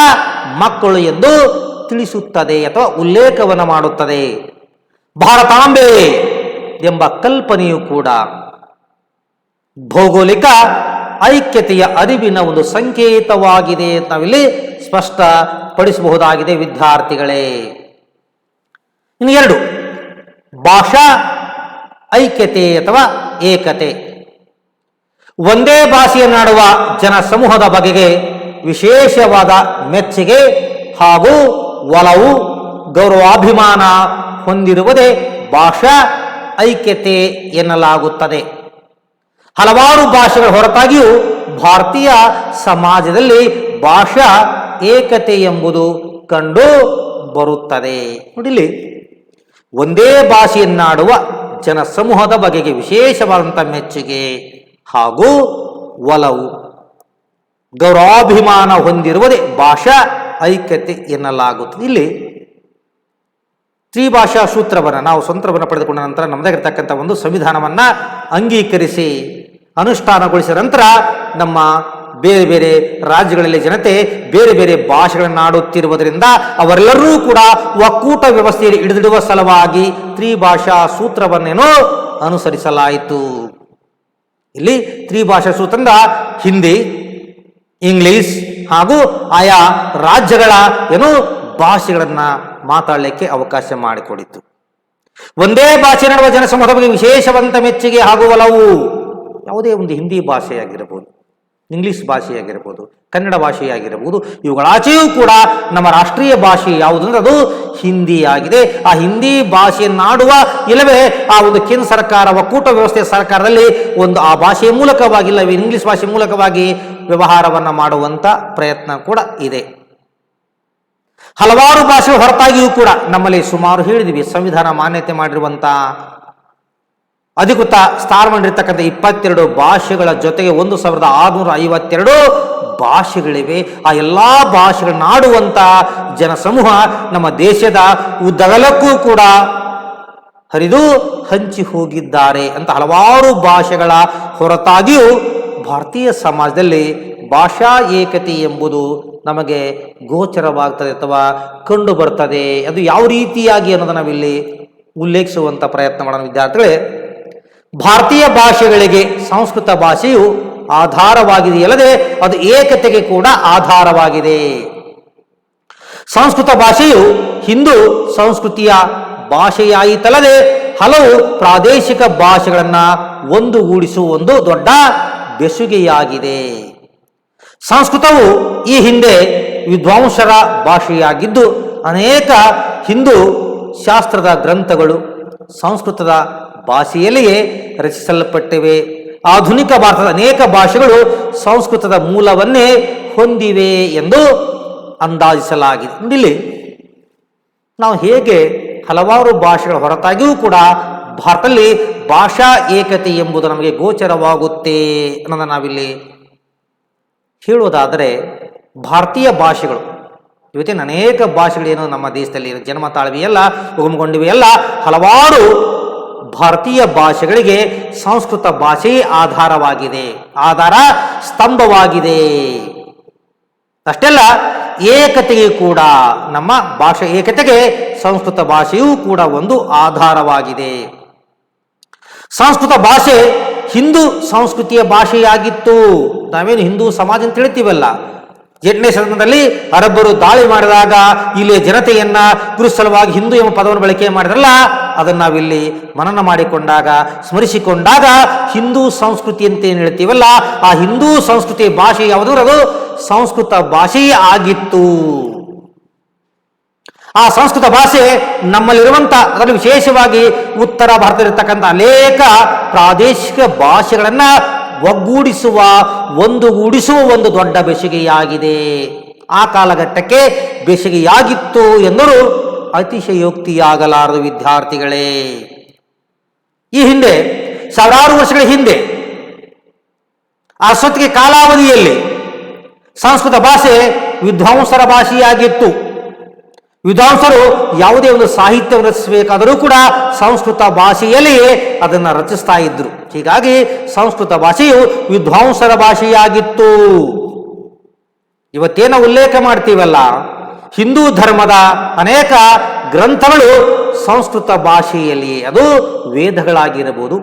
ಮಕ್ಕಳು ಎಂದು ತಿಳಿಸುತ್ತದೆ ಅಥವಾ ಉಲ್ಲೇಖವನ್ನು ಮಾಡುತ್ತದೆ. ಭಾರತಾಂಬೆ ಎಂಬ ಕಲ್ಪನೆಯು ಕೂಡ ಭೌಗೋಳಿಕ ಐಕ್ಯತೆಯ ಅರಿವಿನ ಒಂದು ಸಂಕೇತವಾಗಿದೆ ಅಂತ ನಾವಿಲ್ಲಿ ಸ್ಪಷ್ಟಪಡಿಸಬಹುದಾಗಿದೆ ವಿದ್ಯಾರ್ಥಿಗಳೇ. ಇನ್ನು 2, ಭಾಷಾ ಐಕ್ಯತೆ ಅಥವಾ ಏಕತೆ. ಒಂದೇ ಭಾಷೆಯನ್ನಾಡುವ ಜನ ಸಮೂಹದ ಬಗೆಗೆ ವಿಶೇಷವಾದ ಮೆಚ್ಚುಗೆ ಹಾಗೂ ಒಲವು, ಗೌರವಾಭಿಮಾನ ಹೊಂದಿರುವುದೇ ಭಾಷಾ ಐಕ್ಯತೆ ಎನ್ನಲಾಗುತ್ತದೆ. ಹಲವಾರು ಭಾಷೆಗಳ ಹೊರತಾಗಿಯೂ ಭಾರತೀಯ ಸಮಾಜದಲ್ಲಿ ಭಾಷಾ ಏಕತೆ ಎಂಬುದು ಕಂಡು ಬರುತ್ತದೆ. ನೋಡಿಲಿ, ಒಂದೇ ಭಾಷೆಯನ್ನಾಡುವ ಜನ ಸಮೂಹದ ಬಗೆಗೆ ವಿಶೇಷವಾದಂಥ ಮೆಚ್ಚುಗೆ ಹಾಗೂ ಒಲವು, ಗೌರವಾಭಿಮಾನ ಹೊಂದಿರುವುದೇ ಭಾಷಾ ಐಕ್ಯತೆ ಎನ್ನಲಾಗುತ್ತದೆ. ಇಲ್ಲಿ ತ್ರಿಭಾಷಾ ಸೂತ್ರವನ್ನು ನಾವು ಸ್ವತಂತ್ರವನ್ನು ಪಡೆದುಕೊಂಡ ನಂತರ ನಮ್ಮದಾಗಿರ್ತಕ್ಕಂಥ ಒಂದು ಸಂವಿಧಾನವನ್ನ ಅಂಗೀಕರಿಸಿ ಅನುಷ್ಠಾನಗೊಳಿಸಿದ ನಂತರ ನಮ್ಮ ಬೇರೆ ಬೇರೆ ರಾಜ್ಯಗಳಲ್ಲಿ ಜನತೆ ಬೇರೆ ಬೇರೆ ಭಾಷೆಗಳನ್ನು ಆಡುತ್ತಿರುವುದರಿಂದ ಅವರೆಲ್ಲರೂ ಕೂಡ ಒಕ್ಕೂಟ ವ್ಯವಸ್ಥೆಯಲ್ಲಿ ಹಿಡಿದಿಡುವ ಸಲುವಾಗಿ ತ್ರಿಭಾಷಾ ಸೂತ್ರವನ್ನೇನೋ ಅನುಸರಿಸಲಾಯಿತು. ಇಲ್ಲಿ ತ್ರಿಭಾಷಾ ಸೂತ್ರದಿಂದ ಹಿಂದಿ, ಇಂಗ್ಲಿಷ್ ಹಾಗೂ ಆಯಾ ರಾಜ್ಯಗಳ ಏನೋ ಭಾಷೆಗಳನ್ನ ಮಾತಾಡಲಿಕ್ಕೆ ಅವಕಾಶ ಮಾಡಿಕೊಡಿತು. ಒಂದೇ ಭಾಷೆ ನಡುವ ಜನಸಮೂಹದ ಬಗ್ಗೆ ವಿಶೇಷವಂತ ಮೆಚ್ಚುಗೆ ಹಾಗೂ ಒಲವು. ಯಾವುದೇ ಒಂದು ಹಿಂದಿ ಭಾಷೆಯಾಗಿರಬಹುದು, ಇಂಗ್ಲಿಷ್ ಭಾಷೆಯಾಗಿರಬಹುದು, ಕನ್ನಡ ಭಾಷೆಯಾಗಿರಬಹುದು, ಇವುಗಳಾಚೆಯೂ ಕೂಡ ನಮ್ಮ ರಾಷ್ಟ್ರೀಯ ಭಾಷೆ ಯಾವುದಂದ್ರೆ ಅದು ಹಿಂದಿ ಆಗಿದೆ. ಆ ಹಿಂದಿ ಭಾಷೆಯನ್ನಾಡುವ ಇಲ್ಲವೇ ಆ ಒಂದು ಕೇಂದ್ರ ಸರ್ಕಾರ ಒಕ್ಕೂಟ ವ್ಯವಸ್ಥೆಯ ಸರ್ಕಾರದಲ್ಲಿ ಒಂದು ಆ ಭಾಷೆಯ ಮೂಲಕವಾಗಿ ಇಲ್ಲವೇ ಇಂಗ್ಲಿಷ್ ಭಾಷೆ ಮೂಲಕವಾಗಿ ವ್ಯವಹಾರವನ್ನು ಮಾಡುವಂತ ಪ್ರಯತ್ನ ಕೂಡ ಇದೆ. ಹಲವಾರು ಭಾಷೆಗಳ ಹೊರತಾಗಿಯೂ ಕೂಡ ನಮ್ಮಲ್ಲಿ ಸುಮಾರು ಹೇಳಿದ್ವಿ ಸಂವಿಧಾನ ಮಾನ್ಯತೆ ಮಾಡಿರುವಂತ ಅಧಿಕೃತ ಸ್ಥಾನಮಾಡಿರ್ತಕ್ಕಂಥ 22 ಭಾಷೆಗಳ ಜೊತೆಗೆ 1652 ಭಾಷೆಗಳಿವೆ. ಆ ಎಲ್ಲಾ ಭಾಷೆಗಳನ್ನಾಡುವಂತ ಜನಸಮೂಹ ನಮ್ಮ ದೇಶದ ಉದ್ದಗಲಕ್ಕೂ ಕೂಡ ಹರಿದು ಹಂಚಿ ಹೋಗಿದ್ದಾರೆ ಅಂತ ಹಲವಾರು ಭಾಷೆಗಳ ಹೊರತಾಗಿಯೂ ಭಾರತೀಯ ಸಮಾಜದಲ್ಲಿ ಭಾಷಾ ಏಕತೆ ಎಂಬುದು ನಮಗೆ ಗೋಚರವಾಗ್ತದೆ ಅಥವಾ ಕಂಡು ಬರ್ತದೆ. ಅದು ಯಾವ ರೀತಿಯಾಗಿ ಅನ್ನೋದನ್ನು ನಾವಿಲ್ಲಿ ಉಲ್ಲೇಖಿಸುವಂತ ಪ್ರಯತ್ನ ಮಾಡೋಣ ವಿದ್ಯಾರ್ಥಿಗಳೇ. ಭಾರತೀಯ ಭಾಷೆಗಳಿಗೆ ಸಂಸ್ಕೃತ ಭಾಷೆಯು ಆಧಾರವಾಗಿದೆಯಲ್ಲದೆ ಅದು ಏಕತೆಗೆ ಕೂಡ ಆಧಾರವಾಗಿದೆ. ಸಂಸ್ಕೃತ ಭಾಷೆಯು ಹಿಂದೂ ಸಂಸ್ಕೃತಿಯ ಭಾಷೆಯಾಯಿತಲ್ಲದೆ ಹಲವು ಪ್ರಾದೇಶಿಕ ಭಾಷೆಗಳನ್ನ ಒಂದುಗೂಡಿಸುವ ಒಂದು ದೊಡ್ಡ ಬೆಸುಗೆಯಾಗಿದೆ. ಸಂಸ್ಕೃತವು ಈ ಹಿಂದೆ ವಿದ್ವಾಂಸರ ಭಾಷೆಯಾಗಿದ್ದು ಅನೇಕ ಹಿಂದೂ ಶಾಸ್ತ್ರದ ಗ್ರಂಥಗಳು ಸಂಸ್ಕೃತದ ಭಾಷೆಯಲ್ಲಿಯೇ ರಚಿಸಲ್ಪಟ್ಟಿವೆ. ಆಧುನಿಕ ಭಾರತದ ಅನೇಕ ಭಾಷೆಗಳು ಸಂಸ್ಕೃತದ ಮೂಲವನ್ನೇ ಹೊಂದಿವೆ ಎಂದು ಅಂದಾಜಿಸಲಾಗಿದೆ. ಇಲ್ಲಿ ನಾವು ಹೇಗೆ ಹಲವಾರು ಭಾಷೆಗಳ ಹೊರತಾಗಿಯೂ ಕೂಡ ಭಾರತದಲ್ಲಿ ಭಾಷಾ ಏಕತೆ ಎಂಬುದು ನಮಗೆ ಗೋಚರವಾಗುತ್ತೆ ಅನ್ನೋದನ್ನು ನಾವಿಲ್ಲಿ ಹೇಳುವುದಾದರೆ, ಭಾರತೀಯ ಭಾಷೆಗಳು ಇವತ್ತಿನ ಅನೇಕ ಭಾಷೆಗಳೇನು ನಮ್ಮ ದೇಶದಲ್ಲಿ ಜನ್ಮ ತಾಳ್ವೆಯಲ್ಲ ಉಗಮಗೊಂಡಿವೆಯಲ್ಲ, ಹಲವಾರು ಭಾರತೀಯ ಭಾಷೆಗಳಿಗೆ ಸಂಸ್ಕೃತ ಭಾಷೆಯೇ ಆಧಾರವಾಗಿದೆ, ಆಧಾರ ಸ್ತಂಭವಾಗಿದೆ. ಅಷ್ಟೆಲ್ಲ ಏಕತೆಗೆ ಕೂಡ ನಮ್ಮ ಭಾಷೆ ಏಕತೆಗೆ ಸಂಸ್ಕೃತ ಭಾಷೆಯೂ ಕೂಡ ಒಂದು ಆಧಾರವಾಗಿದೆ. ಸಂಸ್ಕೃತ ಭಾಷೆ ಹಿಂದೂ ಸಂಸ್ಕೃತಿಯ ಭಾಷೆಯಾಗಿತ್ತು. ನಾವೇನು ಹಿಂದೂ ಸಮಾಜ ಅಂತ ಹೇಳ್ತೀವಲ್ಲ, 8ನೇ ಶತಮಾನದಲ್ಲಿ ಅರಬ್ಬರು ದಾಳಿ ಮಾಡಿದಾಗ ಇಲ್ಲಿಯ ಜನತೆಯನ್ನ ಗುರುಸಲವಾಗಿ ಹಿಂದೂ ಎಂಬ ಪದವನ್ನು ಬಳಕೆ ಮಾಡಿದ್ರಲ್ಲ, ಅದನ್ನು ನಾವಿಲ್ಲಿ ಮನನ ಮಾಡಿಕೊಂಡಾಗ, ಸ್ಮರಿಸಿಕೊಂಡಾಗ ಹಿಂದೂ ಸಂಸ್ಕೃತಿ ಅಂತ ಏನು ಹೇಳ್ತೀವಲ್ಲ, ಆ ಹಿಂದೂ ಸಂಸ್ಕೃತಿಯ ಭಾಷೆ ಯಾವುದು? ಅದು ಸಂಸ್ಕೃತ ಭಾಷೆಯೇ ಆಗಿತ್ತು. ಆ ಸಂಸ್ಕೃತ ಭಾಷೆ ನಮ್ಮಲ್ಲಿರುವಂಥ, ಅದರಲ್ಲಿ ವಿಶೇಷವಾಗಿ ಉತ್ತರ ಭಾರತದಲ್ಲಿರ್ತಕ್ಕಂಥ ಅನೇಕ ಪ್ರಾದೇಶಿಕ ಭಾಷೆಗಳನ್ನು ಒಗ್ಗೂಡಿಸುವ ಒಂದು ದೊಡ್ಡ ಬೆಸುಗೆಯಾಗಿದೆ. ಆ ಕಾಲಘಟ್ಟಕ್ಕೆ ಬೆಸುಗೆಯಾಗಿತ್ತು ಎಂದರೂ ಅತಿಶಯೋಕ್ತಿಯಾಗಲಾರದು ವಿದ್ಯಾರ್ಥಿಗಳೇ. ಈ ಹಿಂದೆ ಸಾವಿರಾರು ವರ್ಷಗಳ ಹಿಂದೆ ಅಷ್ಟೊತ್ತಿಗೆ ಕಾಲಾವಧಿಯಲ್ಲಿ ಸಂಸ್ಕೃತ ಭಾಷೆ ವಿದ್ವಾಂಸರ ಭಾಷೆಯಾಗಿತ್ತು. ವಿದ್ವಾಂಸರು ಯಾವುದೇ ಒಂದು ಸಾಹಿತ್ಯವನ್ನು ರಚಿಸಬೇಕಾದರೂ ಕೂಡ ಸಂಸ್ಕೃತ ಭಾಷೆಯಲ್ಲಿಯೇ ಅದನ್ನು ರಚಿಸ್ತಾ ಇದ್ರು. ಹೀಗಾಗಿ ಸಂಸ್ಕೃತ ಭಾಷೆಯು ವಿದ್ವಾಂಸರ ಭಾಷೆಯಾಗಿತ್ತು. ಇವತ್ತೇನು ಉಲ್ಲೇಖ ಮಾಡ್ತೀವಲ್ಲ, ಹಿಂದೂ ಧರ್ಮದ ಅನೇಕ ಗ್ರಂಥಗಳು ಸಂಸ್ಕೃತ ಭಾಷೆಯಲ್ಲಿಯೇ, ಅದು ವೇದಗಳಾಗಿರಬಹುದು,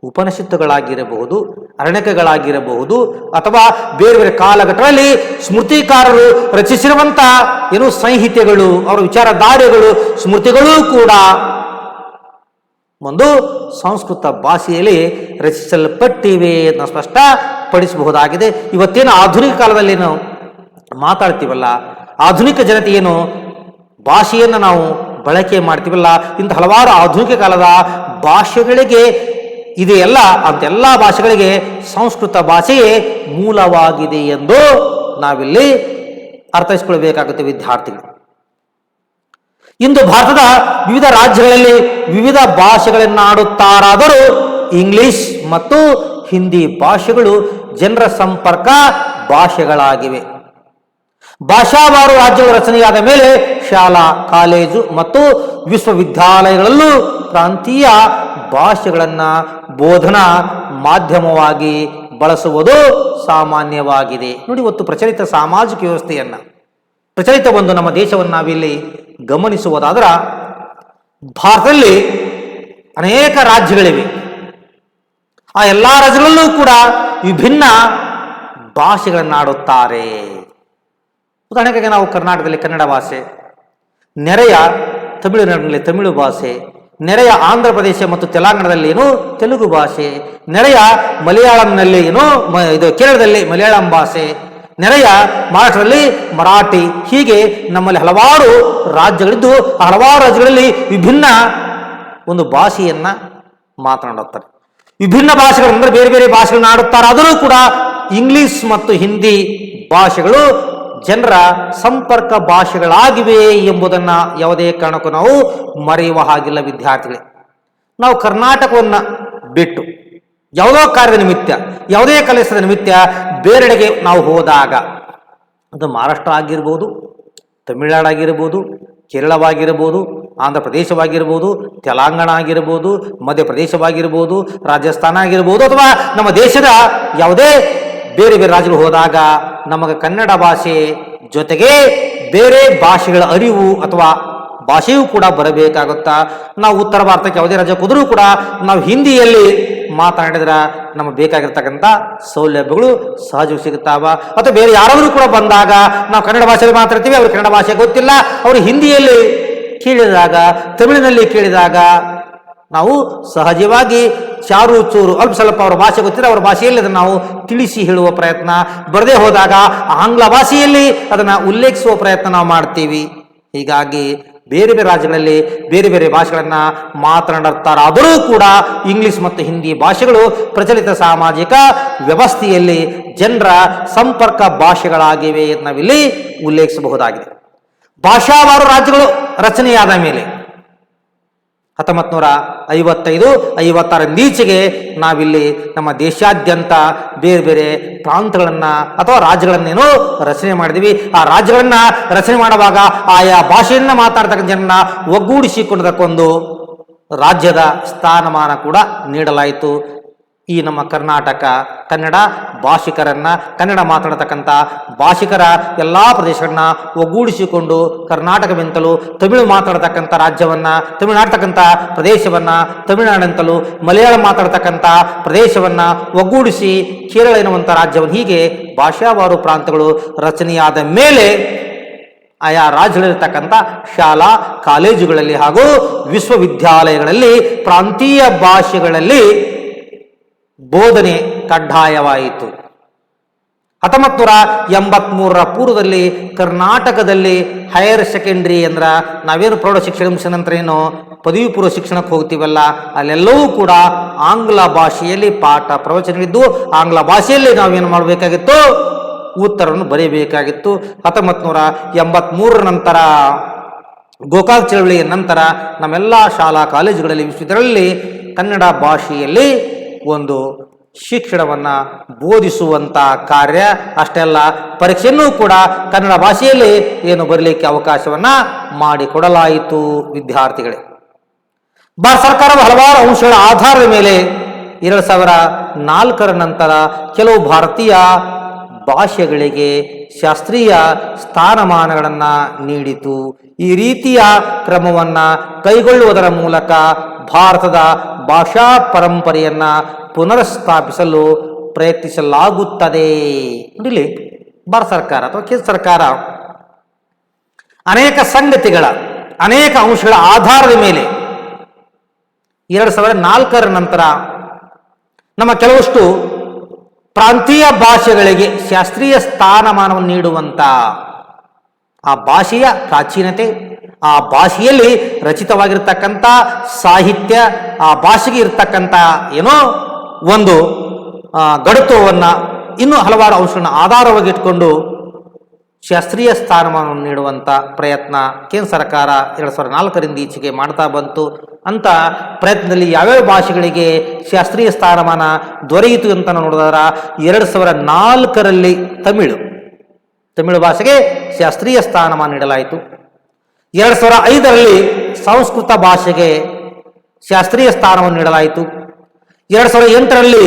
ಉಪನಿಷತ್ತುಗಳಾಗಿರಬಹುದು, ಅರಣ್ಯಕಗಳಾಗಿರಬಹುದು, ಅಥವಾ ಬೇರೆ ಬೇರೆ ಕಾಲಘಟ್ಟಗಳಲ್ಲಿ ಸ್ಮೃತಿಕಾರರು ರಚಿಸಿರುವಂಥ ಏನು ಸಂಹಿತೆಗಳು, ಅವರ ವಿಚಾರಧಾರೆಗಳು, ಸ್ಮೃತಿಗಳೂ ಕೂಡ ಒಂದು ಸಂಸ್ಕೃತ ಭಾಷೆಯಲ್ಲಿ ರಚಿಸಲ್ಪಟ್ಟಿವೆ ಅಂತ ಸ್ಪಷ್ಟಪಡಿಸಬಹುದಾಗಿದೆ. ಇವತ್ತೇನು ಆಧುನಿಕ ಕಾಲದಲ್ಲಿ ನಾವು ಮಾತಾಡ್ತೀವಲ್ಲ, ಆಧುನಿಕ ಜನತೆ ಏನು ಭಾಷೆಯನ್ನು ನಾವು ಬಳಕೆ ಮಾಡ್ತೀವಲ್ಲ, ಇಂಥ ಹಲವಾರು ಆಧುನಿಕ ಕಾಲದ ಭಾಷೆಗಳಿಗೆ ಇದೆಯಲ್ಲ, ಅಂತೆಲ್ಲ ಭಾಷೆಗಳಿಗೆ ಸಂಸ್ಕೃತ ಭಾಷೆಯೇ ಮೂಲವಾಗಿದೆ ಎಂದು ನಾವಿಲ್ಲಿ ಅರ್ಥೈಸಿಕೊಳ್ಬೇಕಾಗುತ್ತೆ ವಿದ್ಯಾರ್ಥಿಗಳು. ಇಂದು ಭಾರತದ ವಿವಿಧ ರಾಜ್ಯಗಳಲ್ಲಿ ವಿವಿಧ ಭಾಷೆಗಳನ್ನಾಡುತ್ತಾರಾದರೂ ಇಂಗ್ಲಿಷ್ ಮತ್ತು ಹಿಂದಿ ಭಾಷೆಗಳು ಜನರ ಸಂಪರ್ಕ ಭಾಷೆಗಳಾಗಿವೆ. ಭಾಷಾವಾರು ರಾಜ್ಯಗಳ ರಚನೆಯಾದ ಮೇಲೆ ಶಾಲಾ, ಕಾಲೇಜು ಮತ್ತು ವಿಶ್ವವಿದ್ಯಾಲಯಗಳಲ್ಲೂ ಪ್ರಾಂತೀಯ ಭಾಷೆಗಳನ್ನು ಬೋಧನಾ ಮಾಧ್ಯಮವಾಗಿ ಬಳಸುವುದು ಸಾಮಾನ್ಯವಾಗಿದೆ. ನೋಡಿ, ಇವತ್ತು ಪ್ರಚಲಿತ ಸಾಮಾಜಿಕ ವ್ಯವಸ್ಥೆಯನ್ನು, ಪ್ರಚಲಿತ ಒಂದು ನಮ್ಮ ದೇಶವನ್ನು ನಾವಿಲ್ಲಿ ಗಮನಿಸುವುದಾದ್ರೆ, ಭಾರತದಲ್ಲಿ ಅನೇಕ ರಾಜ್ಯಗಳಿವೆ. ಆ ಎಲ್ಲ ರಾಜ್ಯಗಳಲ್ಲೂ ಕೂಡ ವಿಭಿನ್ನ ಭಾಷೆಗಳನ್ನಾಡುತ್ತಾರೆ. ಉದಾಹರಣೆಗೆ ನಾವು ಕರ್ನಾಟಕದಲ್ಲಿ ಕನ್ನಡ ಭಾಷೆ, ನೆರೆಯ ತಮಿಳುನಾಡಿನಲ್ಲಿ ತಮಿಳು ಭಾಷೆ, ನೆರೆಯ ಆಂಧ್ರ ಪ್ರದೇಶ ಮತ್ತು ತೆಲಂಗಾಣದಲ್ಲಿ ಏನು ತೆಲುಗು ಭಾಷೆ, ನೆರೆಯ ಮಲಯಾಳಂನಲ್ಲಿ ಏನು ಇದು ಕೇರಳದಲ್ಲಿ ಮಲಯಾಳಂ ಭಾಷೆ, ನೆರೆಯ ಮಹಾರಾಷ್ಟ್ರದಲ್ಲಿ ಮರಾಠಿ. ಹೀಗೆ ನಮ್ಮಲ್ಲಿ ಹಲವಾರು ರಾಜ್ಯಗಳಿದ್ದು ಆ ಹಲವಾರು ರಾಜ್ಯಗಳಲ್ಲಿ ವಿಭಿನ್ನ ಒಂದು ಭಾಷೆಯನ್ನ ಮಾತನಾಡುತ್ತಾರೆ. ವಿಭಿನ್ನ ಭಾಷೆಗಳಂದ್ರೆ ಬೇರೆ ಬೇರೆ ಭಾಷೆಗಳನ್ನ ಆಡುತ್ತಾರೆ. ಆದರೂ ಕೂಡ ಇಂಗ್ಲಿಷ್ ಮತ್ತು ಹಿಂದಿ ಭಾಷೆಗಳು ಜನರ ಸಂಪರ್ಕ ಭಾಷೆಗಳಾಗಿವೆ ಎಂಬುದನ್ನು ಯಾವುದೇ ಕಾರಣಕ್ಕೂ ನಾವು ಮರೆಯುವ ಹಾಗಿಲ್ಲ ವಿದ್ಯಾರ್ಥಿಗಳೇ. ನಾವು ಕರ್ನಾಟಕವನ್ನು ಬಿಟ್ಟು ಯಾವುದೋ ಕಾರ್ಯದ ನಿಮಿತ್ತ, ಯಾವುದೇ ಕೆಲಸದ ನಿಮಿತ್ತ ಬೇರೆಡೆಗೆ ನಾವು ಹೋದಾಗ, ಅದು ಮಹಾರಾಷ್ಟ್ರ ಆಗಿರ್ಬೋದು, ತಮಿಳುನಾಡು ಆಗಿರ್ಬೋದು, ಕೇರಳವಾಗಿರ್ಬೋದು, ಆಂಧ್ರ ಪ್ರದೇಶವಾಗಿರ್ಬೋದು, ತೆಲಂಗಾಣ ಆಗಿರ್ಬೋದು, ಮಧ್ಯಪ್ರದೇಶವಾಗಿರ್ಬೋದು, ರಾಜಸ್ಥಾನ ಆಗಿರ್ಬೋದು, ಅಥವಾ ನಮ್ಮ ದೇಶದ ಯಾವುದೇ ಬೇರೆ ಬೇರೆ ರಾಜ್ಯಗಳು ಹೋದಾಗ ನಮಗೆ ಕನ್ನಡ ಭಾಷೆ ಜೊತೆಗೆ ಬೇರೆ ಭಾಷೆಗಳ ಅರಿವು ಅಥವಾ ಭಾಷೆಯೂ ಕೂಡ ಬರಬೇಕಾಗುತ್ತಾ. ನಾವು ಉತ್ತರ ಭಾರತಕ್ಕೆ ಯಾವುದೇ ರಾಜ್ಯಕ್ಕೆ ಹೋದರೂ ಕೂಡ ನಾವು ಹಿಂದಿಯಲ್ಲಿ ಮಾತನಾಡಿದ್ರೆ ನಮಗೆ ಬೇಕಾಗಿರ್ತಕ್ಕಂಥ ಸೌಲಭ್ಯಗಳು ಸಹಜವಾಗಿ ಸಿಗುತ್ತಾವ. ಅಥವಾ ಬೇರೆ ಯಾರಾದರೂ ಕೂಡ ಬಂದಾಗ ನಾವು ಕನ್ನಡ ಭಾಷೆಯಲ್ಲಿ ಮಾತಾಡ್ತೀವಿ, ಅವ್ರಿಗೆ ಕನ್ನಡ ಭಾಷೆ ಗೊತ್ತಿಲ್ಲ, ಅವರು ಹಿಂದಿಯಲ್ಲಿ ಕೇಳಿದಾಗ, ತಮಿಳಿನಲ್ಲಿ ಕೇಳಿದಾಗ ನಾವು ಸಹಜವಾಗಿ ಚಾರು ಚೂರು ಅಲ್ಪ ಸ್ವಲ್ಪ ಅವರ ಭಾಷೆ ಗೊತ್ತಿದೆ, ಅವರ ಭಾಷೆಯಲ್ಲಿ ಅದನ್ನು ನಾವು ತಿಳಿಸಿ ಹೇಳುವ ಪ್ರಯತ್ನ, ಬರದೇ ಹೋದಾಗ ಆಂಗ್ಲ ಭಾಷೆಯಲ್ಲಿ ಅದನ್ನು ಉಲ್ಲೇಖಿಸುವ ಪ್ರಯತ್ನ ನಾವು ಮಾಡ್ತೀವಿ. ಹೀಗಾಗಿ ಬೇರೆ ಬೇರೆ ರಾಜ್ಯಗಳಲ್ಲಿ ಬೇರೆ ಬೇರೆ ಭಾಷೆಗಳನ್ನು ಮಾತನಾಡುತ್ತಾರಾದರೂ ಕೂಡ ಇಂಗ್ಲಿಷ್ ಮತ್ತು ಹಿಂದಿ ಭಾಷೆಗಳು ಪ್ರಚಲಿತ ಸಾಮಾಜಿಕ ವ್ಯವಸ್ಥೆಯಲ್ಲಿ ಜನರ ಸಂಪರ್ಕ ಭಾಷೆಗಳಾಗಿವೆ ಎಂದು ನಾವಿಲ್ಲಿ ಉಲ್ಲೇಖಿಸಬಹುದಾಗಿದೆ. ಭಾಷಾವಾರು ರಾಜ್ಯಗಳು ರಚನೆಯಾದ ಮೇಲೆ 1955-56 ನಾವಿಲ್ಲಿ ನಮ್ಮ ದೇಶಾದ್ಯಂತ ಬೇರೆ ಬೇರೆ ಪ್ರಾಂತಗಳನ್ನು ಅಥವಾ ರಾಜ್ಯಗಳನ್ನೇನೋ ರಚನೆ ಮಾಡಿದ್ವಿ. ಆ ರಾಜ್ಯಗಳನ್ನ ರಚನೆ ಮಾಡುವಾಗ ಆಯಾ ಭಾಷೆಯನ್ನ ಮಾತಾಡ್ತಕ್ಕಂಥ ಜನರನ್ನ ಒಗ್ಗೂಡಿಸಿಕೊಂಡದಕ್ಕೊಂದು ರಾಜ್ಯದ ಸ್ಥಾನಮಾನ ಕೂಡ ನೀಡಲಾಯಿತು. ಈ ನಮ್ಮ ಕರ್ನಾಟಕ ಕನ್ನಡ ಭಾಷಿಕರನ್ನ, ಕನ್ನಡ ಮಾತನಾಡತಕ್ಕಂಥ ಭಾಷಿಕರ ಎಲ್ಲ ಪ್ರದೇಶಗಳನ್ನ ಒಗ್ಗೂಡಿಸಿಕೊಂಡು ಕರ್ನಾಟಕವೆಂತಲೂ ತಮಿಳು ಮಾತಾಡತಕ್ಕಂಥ ರಾಜ್ಯವನ್ನ, ತಮಿಳುನಾಡ್ತಕ್ಕಂಥ ಪ್ರದೇಶವನ್ನ, ತಮಿಳುನಾಡಂತಲೂ ಮಲಯಾಳ ಮಾತಾಡ್ತಕ್ಕಂಥ ಪ್ರದೇಶವನ್ನ ಒಗ್ಗೂಡಿಸಿ ಕೇರಳ ಎನ್ನುವಂಥ ರಾಜ್ಯವನ್ನು, ಹೀಗೆ ಭಾಷಾವಾರು ಪ್ರಾಂತಗಳು ರಚನೆಯಾದ ಮೇಲೆ ಆಯಾ ರಾಜ್ಯಗಳಿರ್ತಕ್ಕಂಥ ಶಾಲಾ ಕಾಲೇಜುಗಳಲ್ಲಿ ಹಾಗೂ ವಿಶ್ವವಿದ್ಯಾಲಯಗಳಲ್ಲಿ ಪ್ರಾಂತೀಯ ಭಾಷೆಗಳಲ್ಲಿ ಬೋಧನೆ ಕಡ್ಡಾಯವಾಯಿತು. 1983ರ ಪೂರ್ವದಲ್ಲಿ ಕರ್ನಾಟಕದಲ್ಲಿ ಹೈಯರ್ ಸೆಕೆಂಡ್ರಿ ಅಂದ್ರೆ ನಾವೇನು ಪ್ರೌಢ ಶಿಕ್ಷಣ ಮುಗಿಸಿದ ನಂತರ ಏನು ಪದವಿ ಪೂರ್ವ ಶಿಕ್ಷಣಕ್ಕೆ ಹೋಗ್ತೀವಲ್ಲ, ಅಲ್ಲೆಲ್ಲವೂ ಕೂಡ ಆಂಗ್ಲ ಭಾಷೆಯಲ್ಲಿ ಪಾಠ ಪ್ರವಚನಗಳಿದ್ದು ಆಂಗ್ಲ ಭಾಷೆಯಲ್ಲಿ ನಾವೇನು ಮಾಡಬೇಕಾಗಿತ್ತು, ಉತ್ತರವನ್ನು ಬರೆಯಬೇಕಾಗಿತ್ತು. 1983ರ ನಂತರ ಗೋಕಾಕ್ ಚಳವಳಿಯ ನಂತರ ನಮ್ಮೆಲ್ಲ ಶಾಲಾ ಕಾಲೇಜುಗಳಲ್ಲಿ ವಿಶ್ವವಿದ್ಯಾಲಯಗಳಲ್ಲಿ ಕನ್ನಡ ಭಾಷೆಯಲ್ಲಿ ಒಂದು ಶಿಕ್ಷಣವನ್ನು ಬೋಧಿಸುವಂಥ ಕಾರ್ಯ, ಅಷ್ಟೇ ಅಲ್ಲ ಪರೀಕ್ಷೆಯನ್ನು ಕೂಡ ಕನ್ನಡ ಭಾಷೆಯಲ್ಲಿ ಏನು ಬರಲಿಕ್ಕೆ ಅವಕಾಶವನ್ನ ಮಾಡಿಕೊಡಲಾಯಿತು ವಿದ್ಯಾರ್ಥಿಗಳೇ. ಭಾರತ ಸರ್ಕಾರವು ಹಲವಾರು ಅಂಶಗಳ ಆಧಾರದ ಮೇಲೆ 2004ರ ನಂತರ ಕೆಲವು ಭಾರತೀಯ ಭಾಷೆಗಳಿಗೆ ಶಾಸ್ತ್ರೀಯ ಸ್ಥಾನಮಾನಗಳನ್ನು ನೀಡಿತು. ಈ ರೀತಿಯ ಕ್ರಮವನ್ನು ಕೈಗೊಳ್ಳುವುದರ ಮೂಲಕ ಭಾರತದ ಭಾಷಾ ಪರಂಪರೆಯನ್ನ ಪುನರ್ಸ್ಥಾಪಿಸಲು ಪ್ರಯತ್ನಿಸಲಾಗುತ್ತದೆ. ನೋಡಿಲಿ, ಭಾರತ ಸರ್ಕಾರ ಅಥವಾ ಕೇಂದ್ರ ಸರ್ಕಾರ ಅನೇಕ ಸಂಗತಿಗಳ, ಅನೇಕ ಅಂಶಗಳ ಆಧಾರದ ಮೇಲೆ 2004ರ ನಂತರ ನಮ್ಮ ಕೆಲವಷ್ಟು ಪ್ರಾಂತೀಯ ಭಾಷೆಗಳಿಗೆ ಶಾಸ್ತ್ರೀಯ ಸ್ಥಾನಮಾನವನ್ನು ನೀಡುವಂತ ಆ ಭಾಷೆಯ ಪ್ರಾಚೀನತೆ, ಆ ಭಾಷೆಯಲ್ಲಿ ರಚಿತವಾಗಿರ್ತಕ್ಕಂಥ ಸಾಹಿತ್ಯ, ಆ ಭಾಷೆಗೆ ಇರ್ತಕ್ಕಂಥ ಏನೋ ಒಂದು ಗಡುತ್ವವನ್ನು, ಇನ್ನೂ ಹಲವಾರು ಅಂಶಗಳನ್ನು ಆಧಾರವಾಗಿ ಇಟ್ಕೊಂಡು ಶಾಸ್ತ್ರೀಯ ಸ್ಥಾನಮಾನವನ್ನು ನೀಡುವಂಥ ಪ್ರಯತ್ನ ಕೇಂದ್ರ ಸರ್ಕಾರ 2004ರಿಂದ ಈಚೆಗೆ ಮಾಡ್ತಾ ಬಂತು. ಅಂತ ಪ್ರಯತ್ನದಲ್ಲಿ ಯಾವ್ಯಾವ ಭಾಷೆಗಳಿಗೆ ಶಾಸ್ತ್ರೀಯ ಸ್ಥಾನಮಾನ ದೊರೆಯಿತು ಅಂತ ನೋಡಿದಾರ 2004ರಲ್ಲಿ ತಮಿಳು ಭಾಷೆಗೆ ಶಾಸ್ತ್ರೀಯ ಸ್ಥಾನಮಾನ ನೀಡಲಾಯಿತು. 2005ರಲ್ಲಿ ಸಂಸ್ಕೃತ ಭಾಷೆಗೆ ಶಾಸ್ತ್ರೀಯ ಸ್ಥಾನವನ್ನು ನೀಡಲಾಯಿತು. 2008ರಲ್ಲಿ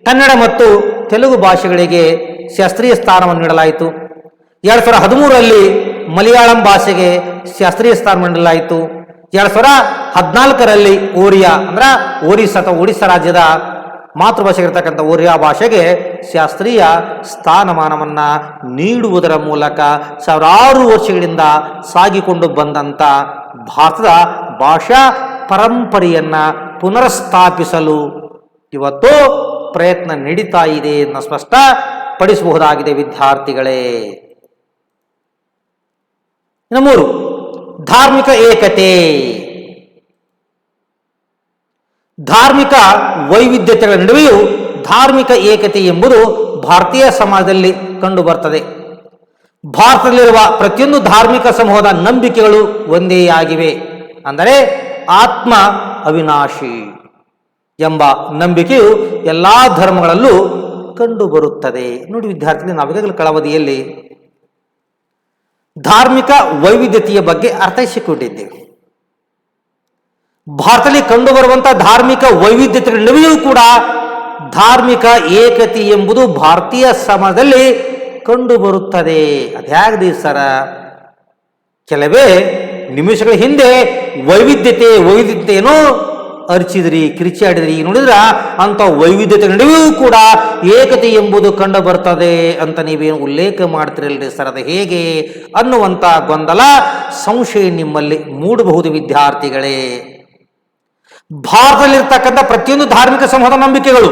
ಕನ್ನಡ ಮತ್ತು ತೆಲುಗು ಭಾಷೆಗಳಿಗೆ ಶಾಸ್ತ್ರೀಯ ಸ್ಥಾನವನ್ನು ನೀಡಲಾಯಿತು. 2013ರಲ್ಲಿ ಮಲಯಾಳಂ ಭಾಷೆಗೆ ಶಾಸ್ತ್ರೀಯ ಸ್ಥಾನವನ್ನು ನೀಡಲಾಯಿತು. 2014ರಲ್ಲಿ ಓರಿಯಾ ಅಂದ್ರೆ ಒರಿಸ್ಸಾ ಅಥವಾ ಒಡಿಸ್ಸಾ ರಾಜ್ಯದ ಮಾತೃಭಾಷೆ ಇರತಕ್ಕಂಥ ಒರಿಯಾ ಭಾಷೆಗೆ ಶಾಸ್ತ್ರೀಯ ಸ್ಥಾನಮಾನವನ್ನ ನೀಡುವುದರ ಮೂಲಕ ಸಾವಿರಾರು ವರ್ಷಗಳಿಂದ ಸಾಗಿಕೊಂಡು ಬಂದಂಥ ಭಾರತದ ಭಾಷಾ ಪರಂಪರೆಯನ್ನ ಪುನರ್ಸ್ಥಾಪಿಸಲು ಇವತ್ತು ಪ್ರಯತ್ನ ನಡೀತಾ ಇದೆ ಎಂದು ಸ್ಪಷ್ಟಪಡಿಸಬಹುದಾಗಿದೆ ವಿದ್ಯಾರ್ಥಿಗಳೇ. ಇನ್ನು 3, ಧಾರ್ಮಿಕ ಏಕತೆ. ಧಾರ್ಮಿಕ ವೈವಿಧ್ಯತೆಗಳ ನಡುವೆಯೂ ಧಾರ್ಮಿಕ ಏಕತೆ ಎಂಬುದು ಭಾರತೀಯ ಸಮಾಜದಲ್ಲಿ ಕಂಡು ಬರ್ತದೆ. ಭಾರತದಲ್ಲಿರುವ ಪ್ರತಿಯೊಂದು ಧಾರ್ಮಿಕ ಸಮೂಹದ ನಂಬಿಕೆಗಳು ಒಂದೇ ಆಗಿವೆ. ಅಂದರೆ ಆತ್ಮ ಅವಿನಾಶಿ ಎಂಬ ನಂಬಿಕೆಯು ಎಲ್ಲ ಧರ್ಮಗಳಲ್ಲೂ ಕಂಡು ಬರುತ್ತದೆ. ನೋಡಿ ವಿದ್ಯಾರ್ಥಿಗಳು, ನಾವೀಗಾಗಲೇ ಕಳವದಿಯಲ್ಲಿ ಧಾರ್ಮಿಕ ವೈವಿಧ್ಯತೆಯ ಬಗ್ಗೆ ಅರ್ಥೈಸಿಕೊಂಡಿದ್ದೇವೆ. ಭಾರತದಲ್ಲಿ ಕಂಡುಬರುವಂತಹ ಧಾರ್ಮಿಕ ವೈವಿಧ್ಯತೆಗಳ ನಡುವೆಯೂ ಕೂಡ ಧಾರ್ಮಿಕ ಏಕತೆ ಎಂಬುದು ಭಾರತೀಯ ಸಮಾಜದಲ್ಲಿ ಕಂಡುಬರುತ್ತದೆ. ಅದ್ಯಾಗದಿ ಸರ? ಕೆಲವೇ ನಿಮಿಷಗಳ ಹಿಂದೆ ವೈವಿಧ್ಯತೆಯನ್ನು ಅರ್ಚಿದ್ರಿ, ಕಿರಿಚಾಡಿದ್ರಿ. ನೋಡಿದ್ರ ಅಂತ ವೈವಿಧ್ಯತೆ ನಡುವೆಯೂ ಕೂಡ ಏಕತೆ ಎಂಬುದು ಕಂಡು ಬರ್ತದೆ ಅಂತ ನೀವೇನು ಉಲ್ಲೇಖ ಮಾಡ್ತಿರಲ್ರಿ ಸರ್, ಅದು ಹೇಗೆ ಅನ್ನುವಂಥ ಗೊಂದಲ, ಸಂಶಯ ನಿಮ್ಮಲ್ಲಿ ಮೂಡಬಹುದು ವಿದ್ಯಾರ್ಥಿಗಳೇ. ಭಾರತದಲ್ಲಿರ್ತಕ್ಕಂಥ ಪ್ರತಿಯೊಂದು ಧಾರ್ಮಿಕ ಸಮೂಹದ ನಂಬಿಕೆಗಳು,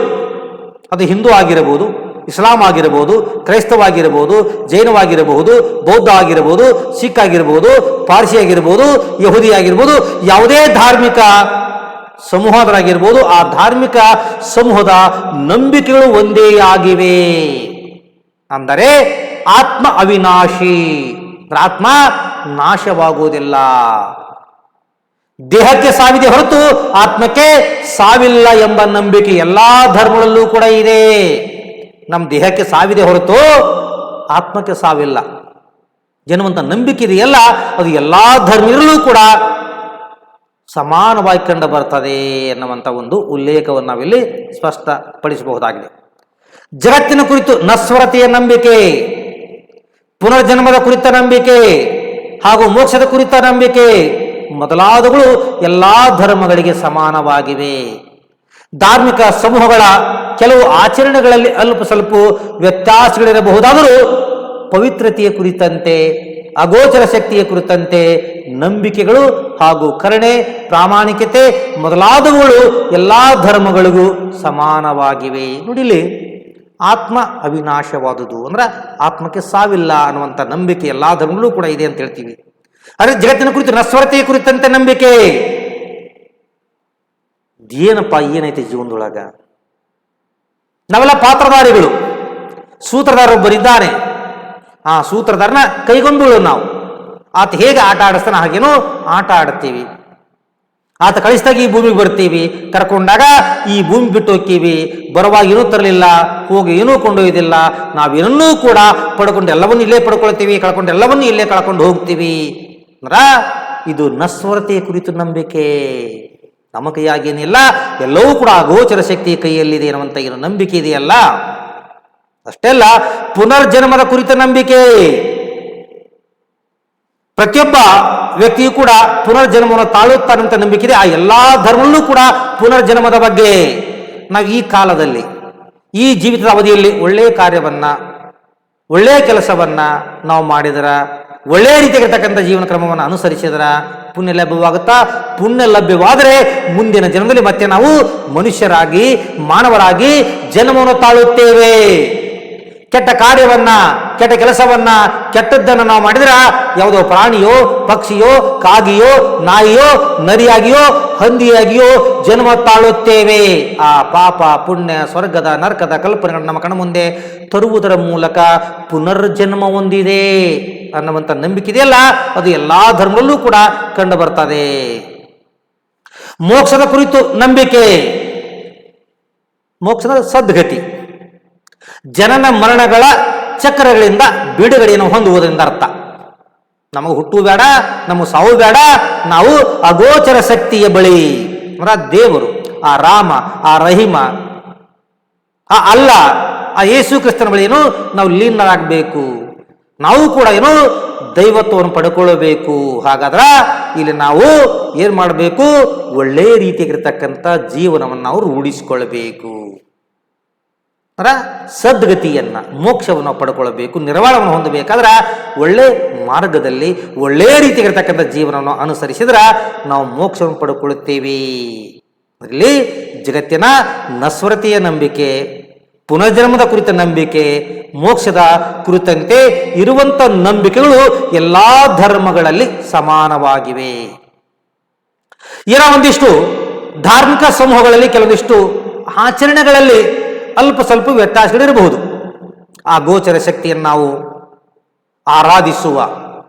ಅದು ಹಿಂದೂ ಆಗಿರಬಹುದು, ಇಸ್ಲಾಂ ಆಗಿರಬಹುದು, ಕ್ರೈಸ್ತವ ಆಗಿರಬಹುದು, ಜೈನವಾಗಿರಬಹುದು, ಬೌದ್ಧ ಆಗಿರಬಹುದು, ಸಿಖ್ ಆಗಿರಬಹುದು, ಪಾರ್ಸಿ ಆಗಿರಬಹುದು, ಯಹೂದಿ ಆಗಿರಬಹುದು, ಯಾವುದೇ ಧಾರ್ಮಿಕ ಸಮೂಹದರಾಗಿರ್ಬೋದು, ಆ ಧಾರ್ಮಿಕ ಸಮೂಹದ ನಂಬಿಕೆಗಳು ಒಂದೇ ಆಗಿವೆ. ಅಂದರೆ ಆತ್ಮ ಅವಿನಾಶಿ, ಆತ್ಮ ನಾಶವಾಗುವುದಿಲ್ಲ. ದೇಹಕ್ಕೆ ಸಾವಿದೆ ಹೊರತು ಆತ್ಮಕ್ಕೆ ಸಾವಿಲ್ಲ ಎಂಬ ನಂಬಿಕೆ ಎಲ್ಲಾ ಧರ್ಮಗಳಲ್ಲೂ ಕೂಡ ಇದೆ. ನಮ್ಮ ದೇಹಕ್ಕೆ ಸಾವಿದೆ ಹೊರತು ಆತ್ಮಕ್ಕೆ ಸಾವಿಲ್ಲ ಎನ್ನುವಂಥ ನಂಬಿಕೆ ಇದೆಯಲ್ಲ, ಅದು ಎಲ್ಲಾ ಧರ್ಮೀಯರಲ್ಲೂ ಕೂಡ ಸಮಾನವಾಗಿ ಕಂಡು ಬರ್ತದೆ ಎನ್ನುವಂಥ ಒಂದು ಉಲ್ಲೇಖವನ್ನು ನಾವಿಲ್ಲಿ ಸ್ಪಷ್ಟಪಡಿಸಬಹುದಾಗಿದೆ. ಜಗತ್ತಿನ ಕುರಿತು ನಶ್ವರತೆಯ ನಂಬಿಕೆ, ಪುನರ್ಜನ್ಮದ ಕುರಿತ ನಂಬಿಕೆ ಹಾಗೂ ಮೋಕ್ಷದ ಕುರಿತ ನಂಬಿಕೆ ಮೊದಲಾದವುಗಳು ಎಲ್ಲ ಧರ್ಮಗಳಿಗೆ ಸಮಾನವಾಗಿವೆ. ಧಾರ್ಮಿಕ ಸಮೂಹಗಳ ಕೆಲವು ಆಚರಣೆಗಳಲ್ಲಿ ಅಲ್ಪ ಸ್ವಲ್ಪ ವ್ಯತ್ಯಾಸಗಳಿರಬಹುದಾದರೂ ಪವಿತ್ರತೆಯ ಕುರಿತಂತೆ, ಅಗೋಚರ ಶಕ್ತಿಯ ಕುರಿತಂತೆ ನಂಬಿಕೆಗಳು ಹಾಗೂ ಕರುಣೆ, ಪ್ರಾಮಾಣಿಕತೆ ಮೊದಲಾದವುಗಳು ಎಲ್ಲ ಧರ್ಮಗಳಿಗೂ ಸಮಾನವಾಗಿವೆ. ನೋಡಿಲಿ, ಆತ್ಮ ಅವಿನಾಶವಾದುದು ಅಂದ್ರೆ ಆತ್ಮಕ್ಕೆ ಸಾವಿಲ್ಲ ಅನ್ನುವಂಥ ನಂಬಿಕೆ ಎಲ್ಲ ಧರ್ಮಗಳು ಕೂಡ ಇದೆ ಅಂತ ಹೇಳ್ತೀವಿ. ಆದರೆ ಜಗತ್ತಿನ ಕುರಿತು ನಶ್ವರತೆಯ ಕುರಿತಂತೆ ನಂಬಿಕೆ ಏನಪ್ಪ, ಏನೈತೆ ಜೀವನದೊಳಗ? ನಾವೆಲ್ಲ ಪಾತ್ರಧಾರಿಗಳು. ಸೂತ್ರಧಾರೊಬ್ಬರಿದ್ದಾನೆ, ಆ ಸೂತ್ರಧಾರನ ಕೈಗೊಂಡುಳು ನಾವು. ಆತ ಹೇಗೆ ಆಟ ಆಡಿಸ್ತಾನೆ ಹಾಗೇನೋ ಆಟ ಆಡ್ತೀವಿ. ಆತ ಕಳಿಸಿದಾಗ ಈ ಭೂಮಿಗೆ ಬರ್ತೀವಿ, ಕರ್ಕೊಂಡಾಗ ಈ ಭೂಮಿ ಬಿಟ್ಟು ಹೋಗ್ತೀವಿ. ಬರುವಾಗ ಏನೂ ತರಲಿಲ್ಲ, ಹೋಗಿ ಏನೂ ಕೊಂಡೊಯ್ದಿಲ್ಲ. ನಾವೇನನ್ನೂ ಕೂಡ ಪಡ್ಕೊಂಡು ಎಲ್ಲವನ್ನೂ ಇಲ್ಲೇ ಪಡ್ಕೊಳ್ತೀವಿ, ಕಳ್ಕೊಂಡು ಎಲ್ಲವನ್ನೂ ಇಲ್ಲೇ ಕಳ್ಕೊಂಡು ಹೋಗ್ತೀವಿ. ಅಂದ್ರ ಇದು ನಶ್ವರತೆಯ ಕುರಿತು ನಂಬಿಕೆ. ನಮ್ಮ ಕೈಯಾಗೇನಿಲ್ಲ, ಎಲ್ಲವೂ ಕೂಡ ಅಗೋಚರ ಶಕ್ತಿ ಕೈಯಲ್ಲಿದೆ ಅನ್ನುವಂಥ ಏನು ನಂಬಿಕೆ ಇದೆಯಲ್ಲ, ಅಷ್ಟೇ ಅಲ್ಲ, ಪುನರ್ಜನ್ಮದ ಕುರಿತ ನಂಬಿಕೆ. ಪ್ರತಿಯೊಬ್ಬ ವ್ಯಕ್ತಿಯು ಕೂಡ ಪುನರ್ಜನ್ಮವನ್ನು ತಾಳುತ್ತಾನಂತ ನಂಬಿಕೆ ಇದೆ. ಆ ಎಲ್ಲಾ ಧರ್ಮಗಳೂ ಕೂಡ ಪುನರ್ಜನ್ಮದ ಬಗ್ಗೆ. ನಾವು ಈ ಕಾಲದಲ್ಲಿ, ಈ ಜೀವಿತದ ಅವಧಿಯಲ್ಲಿ ಒಳ್ಳೆಯ ಕಾರ್ಯವನ್ನ, ಒಳ್ಳೆಯ ಕೆಲಸವನ್ನ ನಾವು ಮಾಡಿದರ, ಒಳ್ಳೆಯ ರೀತಿಯಾಗಿರ್ತಕ್ಕಂಥ ಜೀವನ ಕ್ರಮವನ್ನು ಅನುಸರಿಸಿದರ ಪುಣ್ಯ ಲಭ್ಯವಾಗುತ್ತಾ? ಪುಣ್ಯ ಲಭ್ಯವಾದರೆ ಮುಂದಿನ ಜನ್ಮದಲ್ಲಿ ಮತ್ತೆ ನಾವು ಮನುಷ್ಯರಾಗಿ, ಮಾನವರಾಗಿ ಜನ್ಮವನ್ನು ತಾಳುತ್ತೇವೆ. ಕೆಟ್ಟ ಕಾರ್ಯವನ್ನ, ಕೆಟ್ಟ ಕೆಲಸವನ್ನ, ಕೆಟ್ಟದ್ದನ್ನು ನಾವು ಮಾಡಿದ್ರೆ ಯಾವುದೋ ಪ್ರಾಣಿಯೋ, ಪಕ್ಷಿಯೋ, ಕಾಗಿಯೋ, ನಾಯಿಯೋ, ನರಿಯಾಗಿಯೋ, ಹಂದಿಯಾಗಿಯೋ ಜನ್ಮ ತಾಳುತ್ತೇವೆ. ಆ ಪಾಪ, ಪುಣ್ಯ, ಸ್ವರ್ಗದ, ನರಕದ ಕಲ್ಪನೆಗಳನ್ನು ನಮ್ಮ ಕಣ್ಣ ಮುಂದೆ ತರುವುದರ ಮೂಲಕ ಪುನರ್ಜನ್ಮ ಹೊಂದಿದೆ ಅನ್ನುವಂಥ ನಂಬಿಕೆ ಇದೆಯಲ್ಲ, ಅದು ಎಲ್ಲಾ ಧರ್ಮದಲ್ಲೂ ಕೂಡ ಕಂಡು ಬರ್ತದೆ. ಮೋಕ್ಷದ ಕುರಿತು ನಂಬಿಕೆ, ಮೋಕ್ಷದ ಸದ್ಗತಿ, ಜನನ ಮರಣಗಳ ಚಕ್ರಗಳಿಂದ ಬಿಡುಗಡೆಯನ್ನು ಹೊಂದುವುದರಿಂದ ಅರ್ಥ. ನಮಗೆ ಹುಟ್ಟು ಬೇಡ, ನಮಗೆ ಸಾವು ಬೇಡ, ನಾವು ಅಗೋಚರ ಶಕ್ತಿಯ ಬಳಿ ಅಂದ್ರೆ ದೇವರು, ಆ ರಾಮ, ಆ ರಹಿಮ, ಆ ಅಲ್ಲ, ಆ ಯೇಸು ಕ್ರಿಸ್ತನ ಬಳಿ ಏನು ನಾವು ಲೀನರಾಗಬೇಕು. ನಾವು ಕೂಡ ಏನು ದೈವತ್ವವನ್ನು ಪಡ್ಕೊಳ್ಳಬೇಕು. ಹಾಗಾದ್ರೆ ಇಲ್ಲಿ ನಾವು ಏನ್ ಮಾಡಬೇಕು? ಒಳ್ಳೆಯ ರೀತಿಯಾಗಿರ್ತಕ್ಕಂಥ ಜೀವನವನ್ನು ನಾವು ರೂಢಿಸಿಕೊಳ್ಬೇಕು. ಅಂದ್ರೆ ಸದ್ಗತಿಯನ್ನ, ಮೋಕ್ಷವನ್ನು ಪಡ್ಕೊಳ್ಬೇಕು, ನಿರ್ವಾಣವನ್ನು ಹೊಂದಬೇಕಾದ್ರೆ ಒಳ್ಳೆ ಮಾರ್ಗದಲ್ಲಿ ಒಳ್ಳೆಯ ರೀತಿಯಾಗಿರ್ತಕ್ಕಂಥ ಜೀವನವನ್ನು ಅನುಸರಿಸಿದ್ರೆ ನಾವು ಮೋಕ್ಷವನ್ನು ಪಡ್ಕೊಳ್ಳುತ್ತೇವೆ. ಇಲ್ಲಿ ಜಗತ್ತಿನ ನಶ್ವರತೆಯ ನಂಬಿಕೆ, ಪುನರ್ಜನ್ಮದ ಕುರಿತ ನಂಬಿಕೆ, ಮೋಕ್ಷದ ಕುರಿತಂತೆ ಇರುವಂತ ನಂಬಿಕೆಗಳು ಎಲ್ಲಾ ಧರ್ಮಗಳಲ್ಲಿ ಸಮಾನವಾಗಿವೆ. ಏನೋ ಒಂದಿಷ್ಟು ಧಾರ್ಮಿಕ ಸಮೂಹಗಳಲ್ಲಿ ಕೆಲವೊಂದಿಷ್ಟು ಆಚರಣೆಗಳಲ್ಲಿ ಅಲ್ಪ ಸ್ವಲ್ಪ ವ್ಯತ್ಯಾಸಗಳಿರಬಹುದು. ಆ ಗೋಚರ ಶಕ್ತಿಯನ್ನು ನಾವು ಆರಾಧಿಸುವ,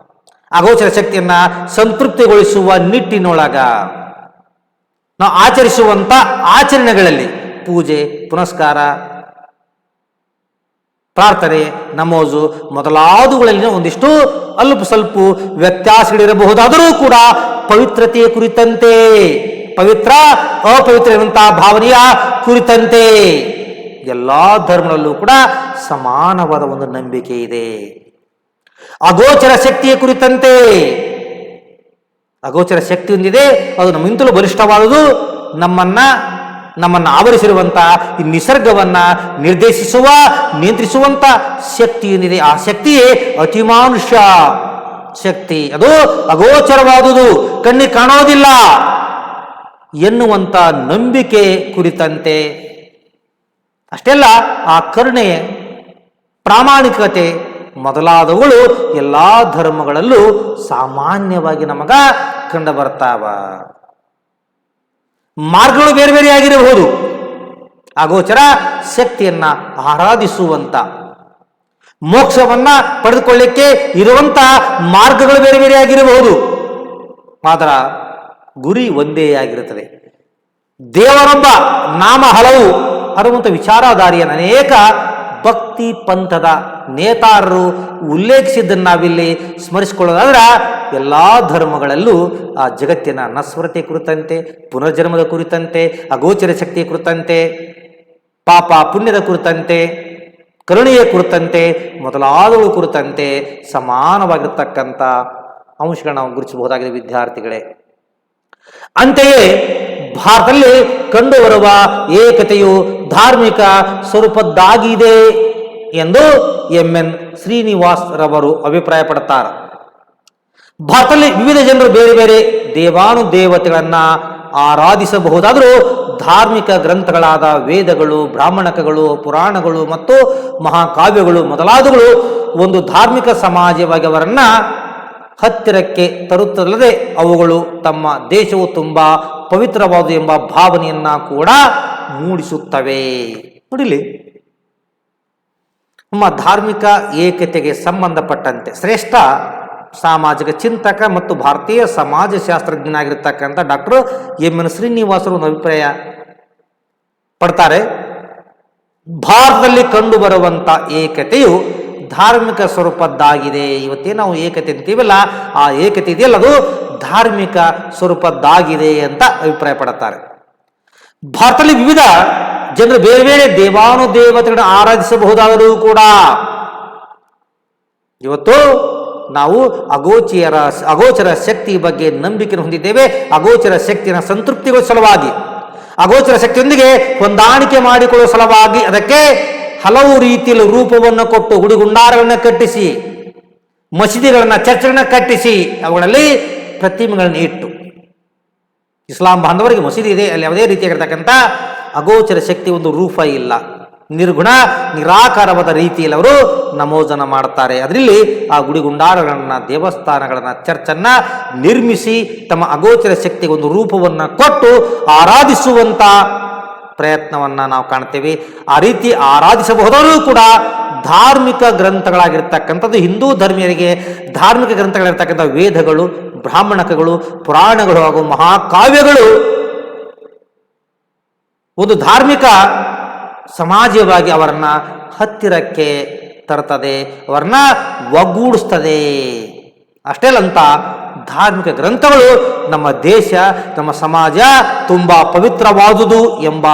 ಅಗೋಚರ ಶಕ್ತಿಯನ್ನ ಸಂತೃಪ್ತಿಗೊಳಿಸುವ ನಿಟ್ಟಿನೊಳಗ ನಾವು ಆಚರಿಸುವಂತ ಆಚರಣೆಗಳಲ್ಲಿ ಪೂಜೆ, ಪುನಸ್ಕಾರ, ಪ್ರಾರ್ಥನೆ, ನಮೋಜು ಮೊದಲಾದವುಗಳಲ್ಲಿ ಒಂದಿಷ್ಟು ಅಲ್ಪ ಸ್ವಲ್ಪ ವ್ಯತ್ಯಾಸಗಳಿರಬಹುದಾದರೂ ಕೂಡ ಪವಿತ್ರತೆಯ ಕುರಿತಂತೆ, ಪವಿತ್ರ ಅಪವಿತ್ರ ಎನ್ನುವಂತಹ ಭಾವನೆಯ ಕುರಿತಂತೆ ಎಲ್ಲಾ ಧರ್ಮಗಳಲ್ಲೂ ಕೂಡ ಸಮಾನವಾದ ಒಂದು ನಂಬಿಕೆ ಇದೆ. ಅಗೋಚರ ಶಕ್ತಿಯ ಕುರಿತಂತೆ, ಅಗೋಚರ ಶಕ್ತಿ ಹೊಂದಿದೆ, ಅದು ನಮ್ಮಿಂತಲೂ ಬಲಿಷ್ಠವಾದುದು. ನಮ್ಮನ್ನ ಆವರಿಸಿರುವಂತಹ ಈ ನಿಸರ್ಗವನ್ನ ನಿರ್ದೇಶಿಸುವ, ನಿಯಂತ್ರಿಸುವಂತ ಶಕ್ತಿ ಏನಿದೆ, ಆ ಶಕ್ತಿಯೇ ಅತಿಮಾನುಷ ಶಕ್ತಿ. ಅದು ಅಗೋಚರವಾದುದು, ಕಣ್ಣಿಗೆ ಕಾಣೋದಿಲ್ಲ ಎನ್ನುವಂತ ನಂಬಿಕೆ ಕುರಿತಂತೆ. ಅಷ್ಟೇ ಅಲ್ಲ, ಆ ಕರುಣೆ, ಪ್ರಾಮಾಣಿಕತೆ ಮೊದಲಾದವುಗಳು ಎಲ್ಲಾ ಧರ್ಮಗಳಲ್ಲೂ ಸಾಮಾನ್ಯವಾಗಿ ನಮಗ ಕಂಡು ಬರ್ತಾವ. ಮಾರ್ಗಗಳು ಬೇರೆ ಬೇರೆ ಆಗಿರಬಹುದು. ಅಗೋಚರ ಶಕ್ತಿಯನ್ನ ಆರಾಧಿಸುವಂತ, ಮೋಕ್ಷವನ್ನ ಪಡೆದುಕೊಳ್ಳಿಕ್ಕೆ ಇರುವಂತ ಮಾರ್ಗಗಳು ಬೇರೆ ಬೇರೆ ಆಗಿರಬಹುದು. ಮಾತ್ರ ಗುರಿ ಒಂದೇ ಆಗಿರುತ್ತದೆ. ದೇವರೊಬ್ಬ, ನಾಮ ಹಲವು ಅನ್ನುವಂಥ ವಿಚಾರಧಾರಿಯನ್ನು ಅನೇಕ ಭಕ್ತಿ ಪಂಥದ ನೇತಾರರು ಉಲ್ಲೇಖಿಸಿದ್ದನ್ನು ನಾವಿಲ್ಲಿ ಸ್ಮರಿಸಿಕೊಳ್ಳೋದಾದ್ರೆ ಎಲ್ಲ ಧರ್ಮಗಳಲ್ಲೂ ಆ ಜಗತ್ತಿನ ನಶ್ವರತೆ ಕುರಿತಂತೆ, ಪುನರ್ಜನ್ಮದ ಕುರಿತಂತೆ, ಅಗೋಚರ ಶಕ್ತಿಯ ಕುರಿತಂತೆ, ಪಾಪ ಪುಣ್ಯದ ಕುರಿತಂತೆ, ಕರುಣೆಯ ಕುರಿತಂತೆ ಮೊದಲಾದವುಗಳ ಕುರಿತಂತೆ ಸಮಾನವಾಗಿರ್ತಕ್ಕಂಥ ಅಂಶಗಳನ್ನ ನಾವು ಗುರುತಿಸಬಹುದಾಗಿದೆ ವಿದ್ಯಾರ್ಥಿಗಳೇ. ಅಂತೆಯೇ ಭಾರತದಲ್ಲಿ ಕಂಡುಬರುವ ಏಕತೆಯು ಧಾರ್ಮಿಕ ಸ್ವರೂಪದ್ದಾಗಿದೆ ಎಂದು ಎಂ.ಎನ್. ಶ್ರೀನಿವಾಸ್ ರವರು ಅಭಿಪ್ರಾಯಪಡುತ್ತಾರೆ. ಭಾರತದಲ್ಲಿ ವಿವಿಧ ಜನರು ಬೇರೆ ಬೇರೆ ದೇವಾನುದೇವತೆಗಳನ್ನ ಆರಾಧಿಸಬಹುದಾದರೂ ಧಾರ್ಮಿಕ ಗ್ರಂಥಗಳಾದ ವೇದಗಳು, ಬ್ರಾಹ್ಮಣಕಗಳು, ಪುರಾಣಗಳು ಮತ್ತು ಮಹಾಕಾವ್ಯಗಳು ಮೊದಲಾದವುಗಳು ಒಂದು ಧಾರ್ಮಿಕ ಸಮಾಜವಾಗಿ ಅವರನ್ನ ಹತ್ತಿರಕ್ಕೆ ತರುತ್ತದಲ್ಲದೆ ಅವುಗಳು ತಮ್ಮ ದೇಶವು ತುಂಬ ಪವಿತ್ರವಾದುದು ಎಂಬ ಭಾವನೆಯನ್ನ ಕೂಡ ಮೂಡಿಸುತ್ತವೆ. ನೋಡಿಲಿ, ನಮ್ಮ ಧಾರ್ಮಿಕ ಏಕತೆಗೆ ಸಂಬಂಧಪಟ್ಟಂತೆ ಶ್ರೇಷ್ಠ ಸಾಮಾಜಿಕ ಚಿಂತಕ ಮತ್ತು ಭಾರತೀಯ ಸಮಾಜಶಾಸ್ತ್ರಜ್ಞನಾಗಿರ್ತಕ್ಕಂಥ ಡಾಕ್ಟರ್ ಎಂ.ಎನ್. ಶ್ರೀನಿವಾಸರು ಒಂದು ಅಭಿಪ್ರಾಯ ಪಡ್ತಾರೆ. ಭಾರತದಲ್ಲಿ ಕಂಡುಬರುವಂಥ ಏಕತೆಯು ಧಾರ್ಮಿಕ ಸ್ವರೂಪದ್ದಾಗಿದೆ. ಇವತ್ತೇ ನಾವು ಏಕತೆ ಅಂತೀವಲ್ಲ, ಆ ಏಕತೆ ಇದೆಯಲ್ಲ ಅದು ಧಾರ್ಮಿಕ ಸ್ವರೂಪದ್ದಾಗಿದೆ ಅಂತ ಅಭಿಪ್ರಾಯ ಪಡುತ್ತಾರೆ. ಭಾರತದಲ್ಲಿ ವಿವಿಧ ಜನರು ಬೇರೆ ಬೇರೆ ದೇವಾನುದೇವತೆಗಳನ್ನು ಆರಾಧಿಸಬಹುದಾದರೂ ಕೂಡ ಇವತ್ತು ನಾವು ಅಗೋಚರ ಶಕ್ತಿ ಬಗ್ಗೆ ನಂಬಿಕೆ ಹೊಂದಿದ್ದೇವೆ. ಅಗೋಚರ ಶಕ್ತಿಯನ್ನು ಸಂತೃಪ್ತಿಗೊಳಿಸುವ ಸಲುವಾಗಿ, ಅಗೋಚರ ಶಕ್ತಿಯೊಂದಿಗೆ ಹೊಂದಾಣಿಕೆ ಮಾಡಿಕೊಳ್ಳುವ ಸಲುವಾಗಿ ಅದಕ್ಕೆ ಹಲವು ರೀತಿಯಲ್ಲಿ ರೂಪವನ್ನು ಕೊಟ್ಟು ಗುಡಿಗುಂಡಾರಗಳನ್ನು ಕಟ್ಟಿಸಿ, ಮಸೀದಿಗಳನ್ನು, ಚರ್ಚ್ಗಳನ್ನ ಕಟ್ಟಿಸಿ ಅವುಗಳಲ್ಲಿ ಪ್ರತಿಮೆಗಳನ್ನು ಇಟ್ಟು, ಇಸ್ಲಾಂ ಬಾಂಧವರಿಗೆ ಮಸೀದಿ ಇದೆ, ಅಲ್ಲಿ ಯಾವುದೇ ರೀತಿಯಾಗಿರ್ತಕ್ಕಂಥ ಅಗೋಚರ ಶಕ್ತಿ ಒಂದು ರೂಪ ಇಲ್ಲ, ನಿರ್ಗುಣ ನಿರಾಕಾರವಾದ ರೀತಿಯಲ್ಲಿ ಅವರು ನಮೋಜನ ಮಾಡ್ತಾರೆ. ಅದರಲ್ಲಿ ಆ ಗುಡಿಗುಂಡಾರಗಳನ್ನು, ದೇವಸ್ಥಾನಗಳನ್ನು, ಚರ್ಚನ್ನು ನಿರ್ಮಿಸಿ ತಮ್ಮ ಅಗೋಚರ ಶಕ್ತಿಗೆ ಒಂದು ರೂಪವನ್ನು ಕೊಟ್ಟು ಆರಾಧಿಸುವಂಥ ಪ್ರಯತ್ನವನ್ನು ನಾವು ಕಾಣ್ತೇವೆ. ಆ ರೀತಿ ಆರಾಧಿಸಬಹುದಾದರೂ ಕೂಡ ಧಾರ್ಮಿಕ ಗ್ರಂಥಗಳಾಗಿರ್ತಕ್ಕಂಥದ್ದು ಹಿಂದೂ ಧರ್ಮೀಯರಿಗೆ ಧಾರ್ಮಿಕ ಗ್ರಂಥಗಳಿರ್ತಕ್ಕಂಥ ವೇದಗಳು, ಬ್ರಾಹ್ಮಣಕಗಳು, ಪುರಾಣಗಳು ಹಾಗೂ ಮಹಾಕಾವ್ಯಗಳು ಒಂದು ಧಾರ್ಮಿಕ ಸಮಾಜವಾಗಿ ಅವರನ್ನ ಹತ್ತಿರಕ್ಕೆ ತರ್ತದೆ, ಅವರನ್ನ ಒಗ್ಗೂಡಿಸ್ತದೆ. ಅಷ್ಟೇ ಅಲ್ಲಂತ ಧಾರ್ಮಿಕ ಗ್ರಂಥಗಳು ನಮ್ಮ ದೇಶ, ನಮ್ಮ ಸಮಾಜ ತುಂಬ ಪವಿತ್ರವಾದುದು ಎಂಬ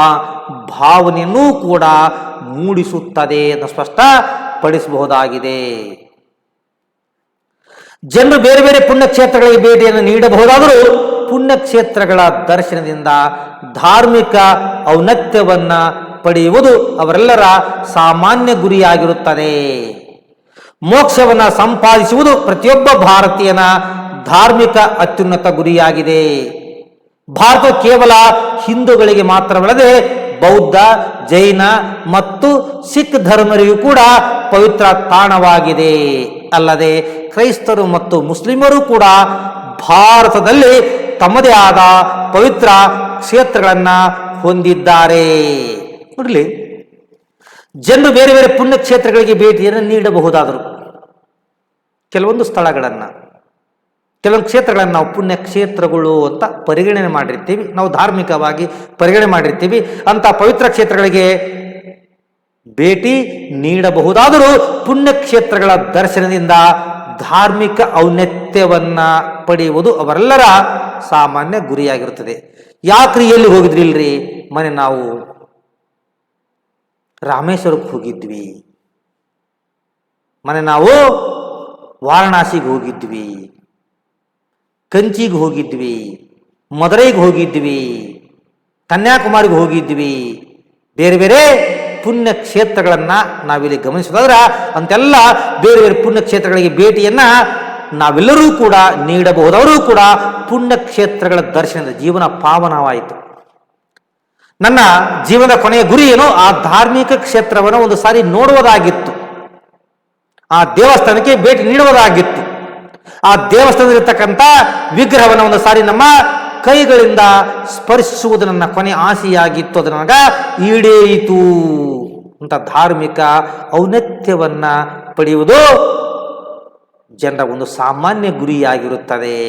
ಭಾವನೆಯನ್ನೂ ಕೂಡ ಮೂಡಿಸುತ್ತದೆ ಎಂದು ಸ್ಪಷ್ಟಪಡಿಸಬಹುದಾಗಿದೆ. ಜನರು ಬೇರೆ ಬೇರೆ ಪುಣ್ಯಕ್ಷೇತ್ರಗಳಿಗೆ ಭೇಟಿಯನ್ನು ನೀಡಬಹುದಾದರೂ ಪುಣ್ಯಕ್ಷೇತ್ರಗಳ ದರ್ಶನದಿಂದ ಧಾರ್ಮಿಕ ಔನ್ನತ್ಯವನ್ನ ಪಡೆಯುವುದು ಅವರೆಲ್ಲರ ಸಾಮಾನ್ಯ ಗುರಿಯಾಗಿರುತ್ತದೆ. ಮೋಕ್ಷವನ್ನು ಸಂಪಾದಿಸುವುದು ಪ್ರತಿಯೊಬ್ಬ ಭಾರತೀಯನ ಧಾರ್ಮಿಕ ಅತ್ಯುನ್ನತ ಗುರಿಯಾಗಿದೆ. ಭಾರತ ಕೇವಲ ಹಿಂದೂಗಳಿಗೆ ಮಾತ್ರವಲ್ಲದೆ ಬೌದ್ಧ, ಜೈನ ಮತ್ತು ಸಿಖ್ ಧರ್ಮರಿಗೂ ಕೂಡ ಪವಿತ್ರ ತಾಣವಾಗಿದೆ. ಅಲ್ಲದೆ ಕ್ರೈಸ್ತರು ಮತ್ತು ಮುಸ್ಲಿಮರು ಕೂಡ ಭಾರತದಲ್ಲಿ ತಮ್ಮದೇ ಆದ ಪವಿತ್ರ ಕ್ಷೇತ್ರಗಳನ್ನು ಹೊಂದಿದ್ದಾರೆ. ನೋಡಲಿ, ಜನರು ಬೇರೆ ಬೇರೆ ಪುಣ್ಯಕ್ಷೇತ್ರಗಳಿಗೆ ಭೇಟಿಯನ್ನು ನೀಡಬಹುದಾದರು ಕೆಲವೊಂದು ಸ್ಥಳಗಳನ್ನು, ಕೆಲವೊಂದು ಕ್ಷೇತ್ರಗಳನ್ನು ನಾವು ಪುಣ್ಯಕ್ಷೇತ್ರಗಳು ಅಂತ ಪರಿಗಣನೆ ಮಾಡಿರ್ತೀವಿ, ನಾವು ಧಾರ್ಮಿಕವಾಗಿ ಪರಿಗಣನೆ ಮಾಡಿರ್ತೀವಿ. ಅಂತ ಪವಿತ್ರ ಕ್ಷೇತ್ರಗಳಿಗೆ ಭೇಟಿ ನೀಡಬಹುದಾದರೂ ಪುಣ್ಯಕ್ಷೇತ್ರಗಳ ದರ್ಶನದಿಂದ ಧಾರ್ಮಿಕ ಔನ್ನತ್ಯವನ್ನ ಪಡೆಯುವುದು ಅವರೆಲ್ಲರ ಸಾಮಾನ್ಯ ಗುರಿಯಾಗಿರುತ್ತದೆ. ಯಾಕ್ರಿ ಎಲ್ಲಿ ಹೋಗಿದ್ರಿ? ಇಲ್ರಿ, ಮನೆ ನಾವು ರಾಮೇಶ್ವರಕ್ಕೆ ಹೋಗಿದ್ವಿ, ಮನೆ ನಾವು ವಾರಣಾಸಿಗೆ ಹೋಗಿದ್ವಿ, ಕಂಚಿಗೆ ಹೋಗಿದ್ವಿ, ಮದುರೈಗೆ ಹೋಗಿದ್ವಿ, ಕನ್ಯಾಕುಮಾರಿಗೆ ಹೋಗಿದ್ವಿ. ಬೇರೆ ಬೇರೆ ಪುಣ್ಯಕ್ಷೇತ್ರಗಳನ್ನು ನಾವಿಲ್ಲಿ ಗಮನಿಸೋದಾದ್ರೆ ಅಂತೆಲ್ಲ ಬೇರೆ ಬೇರೆ ಪುಣ್ಯಕ್ಷೇತ್ರಗಳಿಗೆ ಭೇಟಿಯನ್ನು ನಾವೆಲ್ಲರೂ ಕೂಡ ನೀಡಬಹುದವರು ಕೂಡ ಪುಣ್ಯಕ್ಷೇತ್ರಗಳ ದರ್ಶನದ ಜೀವನ ಪಾವನವಾಯಿತು. ನನ್ನ ಜೀವನದ ಕೊನೆಯ ಗುರಿ ಏನೋ ಆ ಧಾರ್ಮಿಕ ಕ್ಷೇತ್ರವನ್ನು ಒಂದು ಸಾರಿ ನೋಡುವುದಾಗಿತ್ತು, ಆ ದೇವಸ್ಥಾನಕ್ಕೆ ಭೇಟಿ ನೀಡುವುದಾಗಿತ್ತು, ಆ ದೇವಸ್ಥಾನದಲ್ಲಿರ್ತಕ್ಕಂಥ ವಿಗ್ರಹವನ್ನು ಒಂದು ಸಾರಿ ನಮ್ಮ ಕೈಗಳಿಂದ ಸ್ಪರ್ಶಿಸುವುದು ನನ್ನ ಕೊನೆ ಆಸೆಯಾಗಿತ್ತು. ಅದು ನನಗ ಈಡೇರಿತು ಅಂತ ಧಾರ್ಮಿಕ ಔನ್ನತ್ಯವನ್ನ ಪಡೆಯುವುದು ಜನರ ಒಂದು ಸಾಮಾನ್ಯ ಗುರಿಯಾಗಿರುತ್ತದೆ.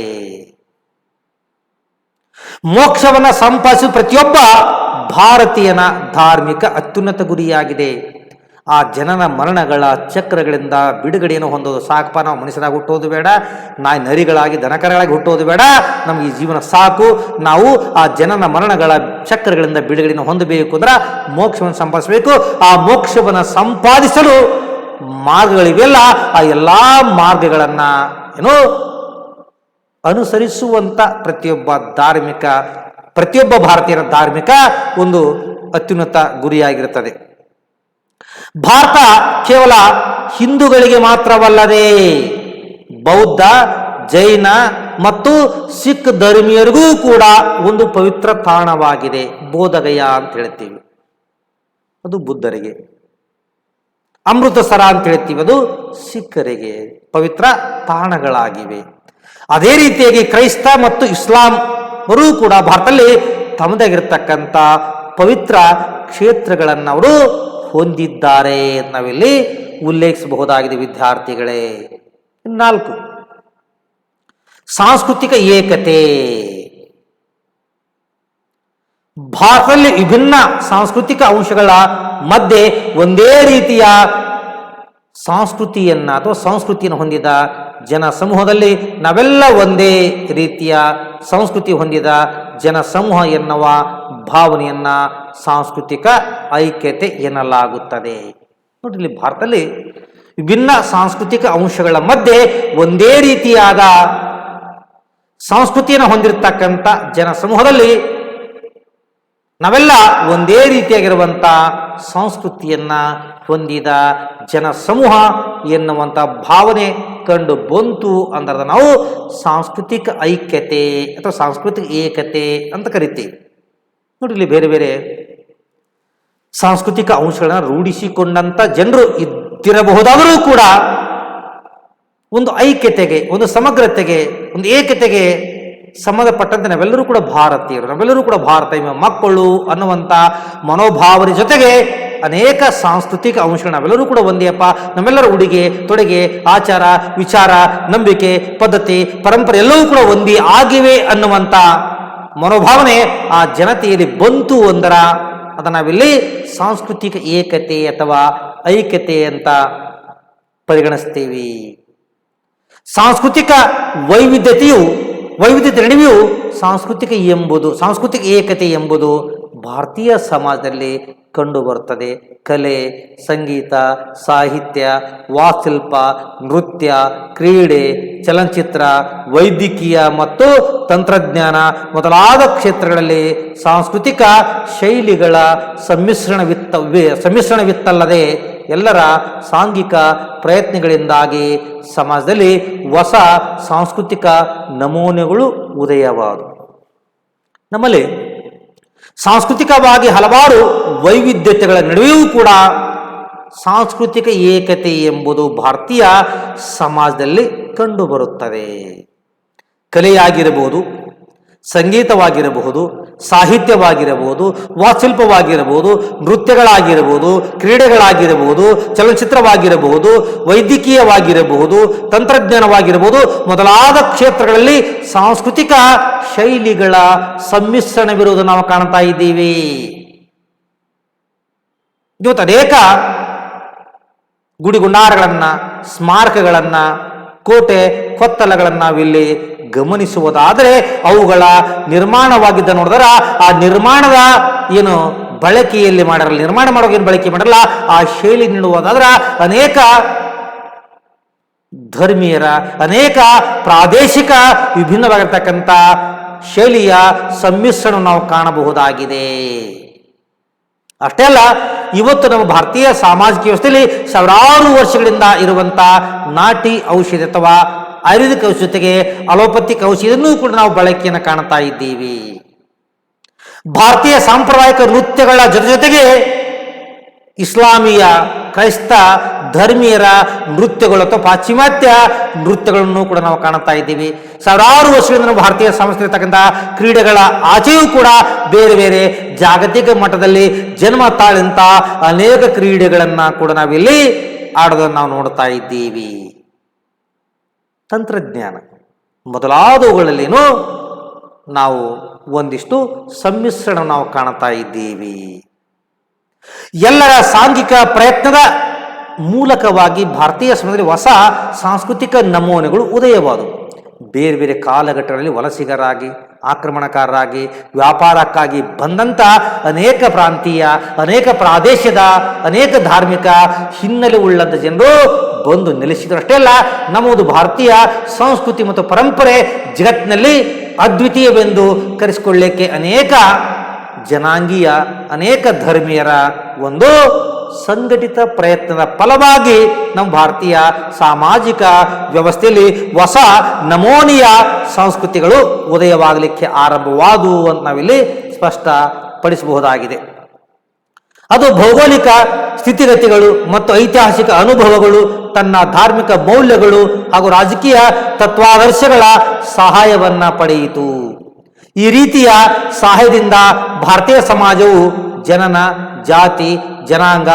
ಮೋಕ್ಷವನ್ನ ಸಂಪಾದಿಸುವ ಪ್ರತಿಯೊಬ್ಬ ಭಾರತೀಯನ ಧಾರ್ಮಿಕ ಅತ್ಯುನ್ನತ ಗುರಿಯಾಗಿದೆ. ಆ ಜನನ ಮರಣಗಳ ಚಕ್ರಗಳಿಂದ ಬಿಡುಗಡೆಯನ್ನು ಹೊಂದೋದು ಸಾಕಪ್ಪ. ನಾವು ಮನುಷ್ಯರಾಗಿ ಹುಟ್ಟೋದು ಬೇಡ, ನರಿಗಳಾಗಿ ದನಕರಗಳಾಗಿ ಹುಟ್ಟೋದು ಬೇಡ, ನಮಗೆ ಈ ಜೀವನ ಸಾಕು. ನಾವು ಆ ಜನನ ಮರಣಗಳ ಚಕ್ರಗಳಿಂದ ಬಿಡುಗಡೆಯನ್ನು ಹೊಂದಬೇಕು ಅಂದ್ರೆ ಮೋಕ್ಷವನ್ನು ಸಂಪಾದಿಸಬೇಕು. ಆ ಮೋಕ್ಷವನ್ನು ಸಂಪಾದಿಸಲು ಮಾರ್ಗಗಳಿವೆಲ್ಲ. ಆ ಎಲ್ಲ ಮಾರ್ಗಗಳನ್ನು ಅನುಸರಿಸುವಂತ ಪ್ರತಿಯೊಬ್ಬ ಭಾರತೀಯರ ಧಾರ್ಮಿಕ ಒಂದು ಅತ್ಯುನ್ನತ ಗುರಿಯಾಗಿರುತ್ತದೆ. ಭಾರತ ಕೇವಲ ಹಿಂದೂಗಳಿಗೆ ಮಾತ್ರವಲ್ಲದೆ ಬೌದ್ಧ, ಜೈನ ಮತ್ತು ಸಿಖ್ ಧರ್ಮೀಯರಿಗೂ ಕೂಡ ಒಂದು ಪವಿತ್ರ ತಾಣವಾಗಿದೆ. ಬೋಧಗಯ ಅಂತ ಹೇಳ್ತೀವಿ, ಅದು ಬುದ್ಧರಿಗೆ. ಅಮೃತಸರ ಅಂತ ಹೇಳ್ತೀವಿ, ಅದು ಸಿಖ್ಖರಿಗೆ ಪವಿತ್ರ ತಾಣಗಳಾಗಿವೆ. ಅದೇ ರೀತಿಯಾಗಿ ಕ್ರೈಸ್ತ ಮತ್ತು ಇಸ್ಲಾಮರು ಕೂಡ ಭಾರತದಲ್ಲಿ ತಮ್ಮದಾಗಿರ್ತಕ್ಕಂಥ ಪವಿತ್ರ ಕ್ಷೇತ್ರಗಳನ್ನು ಅವರು ಹೊಂದಿದ್ದಾರೆ. ನಾವಿಲ್ಲಿ ಉಲ್ಲೇಖಿಸಬಹುದಾಗಿದೆ ವಿದ್ಯಾರ್ಥಿಗಳೇ. 4, ಸಾಂಸ್ಕೃತಿಕ ಏಕತೆ. ಭಾರತದಲ್ಲಿ ವಿಭಿನ್ನ ಸಾಂಸ್ಕೃತಿಕ ಅಂಶಗಳ ಮಧ್ಯೆ ಒಂದೇ ರೀತಿಯ ಸಂಸ್ಕೃತಿಯನ್ನ ಅಥವಾ ಸಂಸ್ಕೃತಿಯನ್ನು ಹೊಂದಿದ ಜನ ಸಮೂಹದಲ್ಲಿ ನಾವೆಲ್ಲ ಒಂದೇ ರೀತಿಯ ಸಂಸ್ಕೃತಿ ಹೊಂದಿದ ಜನ ಸಮೂಹ ಎನ್ನುವ ಭಾವನೆಯನ್ನ ಸಾಂಸ್ಕೃತಿಕ ಐಕ್ಯತೆ ಎನ್ನಲಾಗುತ್ತದೆ. ನೋಡಿ, ಇಲ್ಲಿ ಭಾರತದಲ್ಲಿ ವಿಭಿನ್ನ ಸಾಂಸ್ಕೃತಿಕ ಅಂಶಗಳ ಮಧ್ಯೆ ಒಂದೇ ರೀತಿಯಾದ ಸಂಸ್ಕೃತಿಯನ್ನು ಹೊಂದಿರತಕ್ಕಂಥ ಜನ ಸಮೂಹದಲ್ಲಿ ನಾವೆಲ್ಲ ಒಂದೇ ರೀತಿಯಾಗಿರುವಂಥ ಸಂಸ್ಕೃತಿಯನ್ನ ಹೊಂದಿದ ಜನ ಸಮೂಹ ಎನ್ನುವಂಥ ಭಾವನೆ ಕಂಡು ಬಂತು ಅಂದ್ರೆ ನಾವು ಸಾಂಸ್ಕೃತಿಕ ಐಕ್ಯತೆ ಅಥವಾ ಸಾಂಸ್ಕೃತಿಕ ಏಕತೆ ಅಂತ ಕರಿತೀವಿ. ನೋಡಿ, ಇಲ್ಲಿ ಬೇರೆ ಬೇರೆ ಸಾಂಸ್ಕೃತಿಕ ಅಂಶಗಳನ್ನ ರೂಢಿಸಿಕೊಂಡಂತ ಜನರು ಇದ್ದಿರಬಹುದಾದರೂ ಕೂಡ ಒಂದು ಐಕ್ಯತೆಗೆ, ಒಂದು ಸಮಗ್ರತೆಗೆ, ಒಂದು ಏಕತೆಗೆ ಸಂಬಂಧಪಟ್ಟಂತೆ ನಾವೆಲ್ಲರೂ ಕೂಡ ಭಾರತೀಯರು, ನಾವೆಲ್ಲರೂ ಕೂಡ ಭಾರತೀಯ ಮಕ್ಕಳು ಅನ್ನುವಂಥ ಮನೋಭಾವನೆ ಜೊತೆಗೆ ಅನೇಕ ಸಾಂಸ್ಕೃತಿಕ ಅಂಶಗಳು ನಾವೆಲ್ಲರೂ ಕೂಡ ಒಂದೇಪ್ಪ. ನಮ್ಮೆಲ್ಲರ ಉಡುಗೆ ತೊಡುಗೆ, ಆಚಾರ ವಿಚಾರ, ನಂಬಿಕೆ, ಪದ್ಧತಿ, ಪರಂಪರೆ ಎಲ್ಲವೂ ಕೂಡ ಒಂದೇ ಆಗಿವೆ ಅನ್ನುವಂಥ ಮನೋಭಾವನೆ ಆ ಜನತೆಯಲ್ಲಿ ಬಂತು ಅಂದರ ಅದನ್ನು ನಾವಿಲ್ಲಿ ಸಾಂಸ್ಕೃತಿಕ ಏಕತೆ ಅಥವಾ ಐಕ್ಯತೆ ಅಂತ ಪರಿಗಣಿಸ್ತೀವಿ. ಸಾಂಸ್ಕೃತಿಕ ವೈವಿಧ್ಯತೆ ನಡುವೆಯೂ ಸಾಂಸ್ಕೃತಿಕ ಏಕತೆ ಎಂಬುದು ಭಾರತೀಯ ಸಮಾಜದಲ್ಲಿ ಕಂಡುಬರುತ್ತದೆ. ಕಲೆ, ಸಂಗೀತ, ಸಾಹಿತ್ಯ, ವಾಸ್ತುಶಿಲ್ಪ, ನೃತ್ಯ, ಕ್ರೀಡೆ, ಚಲನಚಿತ್ರ, ವೈದ್ಯಕೀಯ ಮತ್ತು ತಂತ್ರಜ್ಞಾನ ಮೊದಲಾದ ಕ್ಷೇತ್ರಗಳಲ್ಲಿ ಸಾಂಸ್ಕೃತಿಕ ಶೈಲಿಗಳ ಸಮ್ಮಿಶ್ರಣವಿತ್ತಲ್ಲದೆ ಎಲ್ಲರ ಸಾಂಘಿಕ ಪ್ರಯತ್ನಗಳಿಂದಾಗಿ ಸಮಾಜದಲ್ಲಿ ಹೊಸ ಸಾಂಸ್ಕೃತಿಕ ನಮೂನೆಗಳು ಉದಯವಾದವು. ನಮ್ಮಲ್ಲಿ ಸಾಂಸ್ಕೃತಿಕವಾಗಿ ಹಲವಾರು ವೈವಿಧ್ಯತೆಗಳ ನಡುವೆಯೂ ಕೂಡ ಸಾಂಸ್ಕೃತಿಕ ಏಕತೆ ಎಂಬುದು ಭಾರತೀಯ ಸಮಾಜದಲ್ಲಿ ಕಂಡುಬರುತ್ತದೆ. ಕಲೆಯಾಗಿರಬಹುದು, ಸಂಗೀತವಾಗಿರಬಹುದು, ಸಾಹಿತ್ಯವಾಗಿರಬಹುದು, ವಾಸ್ತುಶಿಲ್ಪವಾಗಿರಬಹುದು, ನೃತ್ಯಗಳಾಗಿರಬಹುದು, ಕ್ರೀಡೆಗಳಾಗಿರಬಹುದು, ಚಲನಚಿತ್ರವಾಗಿರಬಹುದು, ವೈದ್ಯಕೀಯವಾಗಿರಬಹುದು, ತಂತ್ರಜ್ಞಾನವಾಗಿರಬಹುದು ಮೊದಲಾದ ಕ್ಷೇತ್ರಗಳಲ್ಲಿ ಸಾಂಸ್ಕೃತಿಕ ಶೈಲಿಗಳ ಸಮ್ಮಿಶ್ರಣವಿರುವುದನ್ನು ನಾವು ಕಾಣ್ತಾ ಇದ್ದೀವಿ. ಇವತ್ತು ಅನೇಕ ಗುಡಿಗುಂಡಾರಗಳನ್ನ, ಸ್ಮಾರಕಗಳನ್ನ, ಕೋಟೆ ಕೊತ್ತಲಗಳನ್ನು ನಾವಿಲ್ಲಿ ಗಮನಿಸುವುದಾದರೆ ಅವುಗಳ ನಿರ್ಮಾಣವಾಗಿದ್ದ ನೋಡಿದ್ರೆ ಆ ನಿರ್ಮಾಣದ ಏನು ಬಳಕೆಯಲ್ಲಿ ಮಾಡಿರಲ್ಲ, ನಿರ್ಮಾಣ ಮಾಡೋಕೆ ಏನು ಬಳಕೆ ಮಾಡಲ್ಲ, ಆ ಶೈಲಿ ನೀಡುವುದಾದ್ರೆ ಅನೇಕ ಧರ್ಮೀಯರ, ಅನೇಕ ಪ್ರಾದೇಶಿಕ ವಿಭಿನ್ನವಾಗಿರ್ತಕ್ಕಂಥ ಶೈಲಿಯ ಸಮ್ಮಿಶ್ರಣ ನಾವು ಕಾಣಬಹುದಾಗಿದೆ. ಅಷ್ಟೇ ಅಲ್ಲ, ಇವತ್ತು ನಮ್ಮ ಭಾರತೀಯ ಸಾಮಾಜಿಕ ವ್ಯವಸ್ಥೆಯಲ್ಲಿ ಸಾವಿರಾರು ವರ್ಷಗಳಿಂದ ಇರುವಂಥ ನಾಟಿ ಔಷಧಿ ಅಥವಾ ಆಯುರ್ವೇದಿಕ್ ಔಷಧಿ ಜೊತೆಗೆ ಅಲೋಪತಿಕ್ ಔಷಧಿಯನ್ನು ಕೂಡ ನಾವು ಬಳಕೆಯನ್ನು ಕಾಣ್ತಾ ಇದ್ದೀವಿ. ಭಾರತೀಯ ಸಾಂಪ್ರದಾಯಿಕ ನೃತ್ಯಗಳ ಜೊತೆಗೆ ಇಸ್ಲಾಮೀಯ, ಕ್ರೈಸ್ತ ಧರ್ಮೀಯರ ನೃತ್ಯಗಳು ಅಥವಾ ಪಾಶ್ಚಿಮಾತ್ಯ ನೃತ್ಯಗಳನ್ನು ಕೂಡ ನಾವು ಕಾಣುತ್ತಾ ಇದ್ದೀವಿ. ಸಾವಿರಾರು ವರ್ಷಗಳಿಂದ ನಾವು ಭಾರತೀಯ ಸಂಸ್ಕೃತಿ ಕ್ರೀಡೆಗಳ ಆಚೆಯೂ ಕೂಡ ಬೇರೆ ಬೇರೆ ಜಾಗತಿಕ ಮಟ್ಟದಲ್ಲಿ ಜನ್ಮ ತಾಳಿಂತ ಅನೇಕ ಕ್ರೀಡೆಗಳನ್ನು ಕೂಡ ನಾವಿಲ್ಲಿ ಆಡೋದನ್ನು ನಾವು ನೋಡ್ತಾ ಇದ್ದೀವಿ. ತಂತ್ರಜ್ಞಾನ ಮೊದಲಾದವುಗಳಲ್ಲಿನೂ ನಾವು ಒಂದಿಷ್ಟು ಸಮ್ಮಿಶ್ರಣ ನಾವು ಕಾಣ್ತಾ ಇದ್ದೀವಿ. ಎಲ್ಲರ ಸಾಂಘಿಕ ಪ್ರಯತ್ನದ ಮೂಲಕವಾಗಿ ಭಾರತೀಯ ಸಮಾಜದಲ್ಲಿ ಹೊಸ ಸಾಂಸ್ಕೃತಿಕ ನಮೂನೆಗಳು ಉದಯವಾದವು. ಬೇರೆ ಬೇರೆ ಕಾಲಘಟ್ಟಗಳಲ್ಲಿ ವಲಸಿಗರಾಗಿ, ಆಕ್ರಮಣಕಾರರಾಗಿ, ವ್ಯಾಪಾರಕ್ಕಾಗಿ ಬಂದಂಥ ಅನೇಕ ಪ್ರಾಂತೀಯ, ಅನೇಕ ಪ್ರಾದೇಶದ, ಅನೇಕ ಧಾರ್ಮಿಕ ಹಿನ್ನೆಲೆ ಉಳ್ಳಂಥ ಜನರು ಬಂದು ನೆಲೆಸಿದರು. ಅಷ್ಟೇ ಅಲ್ಲ, ನಮ್ಮದು ಭಾರತೀಯ ಸಂಸ್ಕೃತಿ ಮತ್ತು ಪರಂಪರೆ ಜಗತ್ತಿನಲ್ಲಿ ಅದ್ವಿತೀಯವೆಂದು ಕರೆಸಿಕೊಳ್ಳಲಿಕ್ಕೆ ಅನೇಕ ಜನಾಂಗೀಯ, ಅನೇಕ ಧರ್ಮೀಯರ ಒಂದು ಸಂಘಟಿತ ಪ್ರಯತ್ನದ ಫಲವಾಗಿ ನಮ್ಮ ಭಾರತೀಯ ಸಾಮಾಜಿಕ ವ್ಯವಸ್ಥೆಯಲ್ಲಿ ಹೊಸ ನಮೂನೆಯ ಸಂಸ್ಕೃತಿಗಳು ಉದಯವಾಗಲಿಕ್ಕೆ ಆರಂಭವಾದವು ಅಂತ ನಾವಿಲ್ಲಿ ಸ್ಪಷ್ಟಪಡಿಸಬಹುದಾಗಿದೆ. ಅದು ಭೌಗೋಳಿಕ ಸ್ಥಿತಿಗತಿಗಳು ಮತ್ತು ಐತಿಹಾಸಿಕ ಅನುಭವಗಳು, ತನ್ನ ಧಾರ್ಮಿಕ ಮೌಲ್ಯಗಳು ಹಾಗೂ ರಾಜಕೀಯ ತತ್ವಾದರ್ಶಗಳ ಸಹಾಯವನ್ನ ಪಡೆಯಿತು. ಈ ರೀತಿಯ ಸಹಾಯದಿಂದ ಭಾರತೀಯ ಸಮಾಜವು ಜನನ, ಜಾತಿ, ಜನಾಂಗ,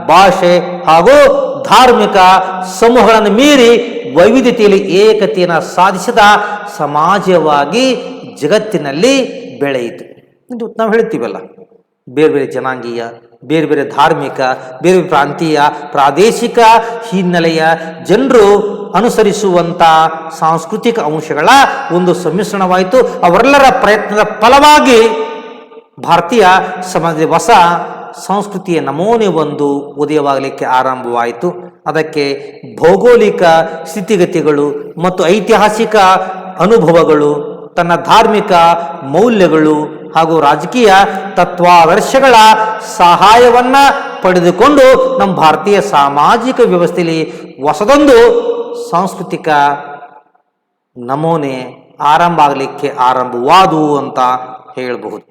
ಭಾಷೆ ಹಾಗೂ ಧಾರ್ಮಿಕ ಸಮೂಹಗಳನ್ನು ಮೀರಿ ವೈವಿಧ್ಯತೆಯಲ್ಲಿ ಏಕತೆಯನ್ನು ಸಾಧಿಸಿದ ಸಮಾಜವಾಗಿ ಜಗತ್ತಿನಲ್ಲಿ ಬೆಳೆಯಿತು. ಇದು ನಾವು ಹೇಳ್ತೀವಲ್ಲ, ಬೇರೆ ಬೇರೆ ಜನಾಂಗೀಯ, ಬೇರೆ ಬೇರೆ ಧಾರ್ಮಿಕ, ಬೇರೆ ಬೇರೆ ಪ್ರಾಂತೀಯ, ಪ್ರಾದೇಶಿಕ ಹಿನ್ನೆಲೆಯ ಜನರು ಅನುಸರಿಸುವಂಥ ಸಾಂಸ್ಕೃತಿಕ ಅಂಶಗಳ ಒಂದು ಸಮ್ಮಿಶ್ರಣವಾಯಿತು. ಅವರೆಲ್ಲರ ಪ್ರಯತ್ನದ ಫಲವಾಗಿ ಭಾರತೀಯ ಸಮಾಜದ ಹೊಸ ಸಂಸ್ಕೃತಿಯ ನಮೂನೆ ಒಂದು ಉದಯವಾಗಲಿಕ್ಕೆ ಆರಂಭವಾಯಿತು. ಅದಕ್ಕೆ ಭೌಗೋಳಿಕ ಸ್ಥಿತಿಗತಿಗಳು ಮತ್ತು ಐತಿಹಾಸಿಕ ಅನುಭವಗಳು, ತನ್ನ ಧಾರ್ಮಿಕ ಮೌಲ್ಯಗಳು ಹಾಗೂ ರಾಜಕೀಯ ತತ್ವಾದರ್ಶಗಳ ಸಹಾಯವನ್ನ ಪಡೆದುಕೊಂಡು ನಮ್ಮ ಭಾರತೀಯ ಸಾಮಾಜಿಕ ವ್ಯವಸ್ಥೆಯಲ್ಲಿ ಹೊಸದೊಂದು ಸಾಂಸ್ಕೃತಿಕ ನಮೂನೆ ಆರಂಭವಾದವು ಅಂತ ಹೇಳಬಹುದು.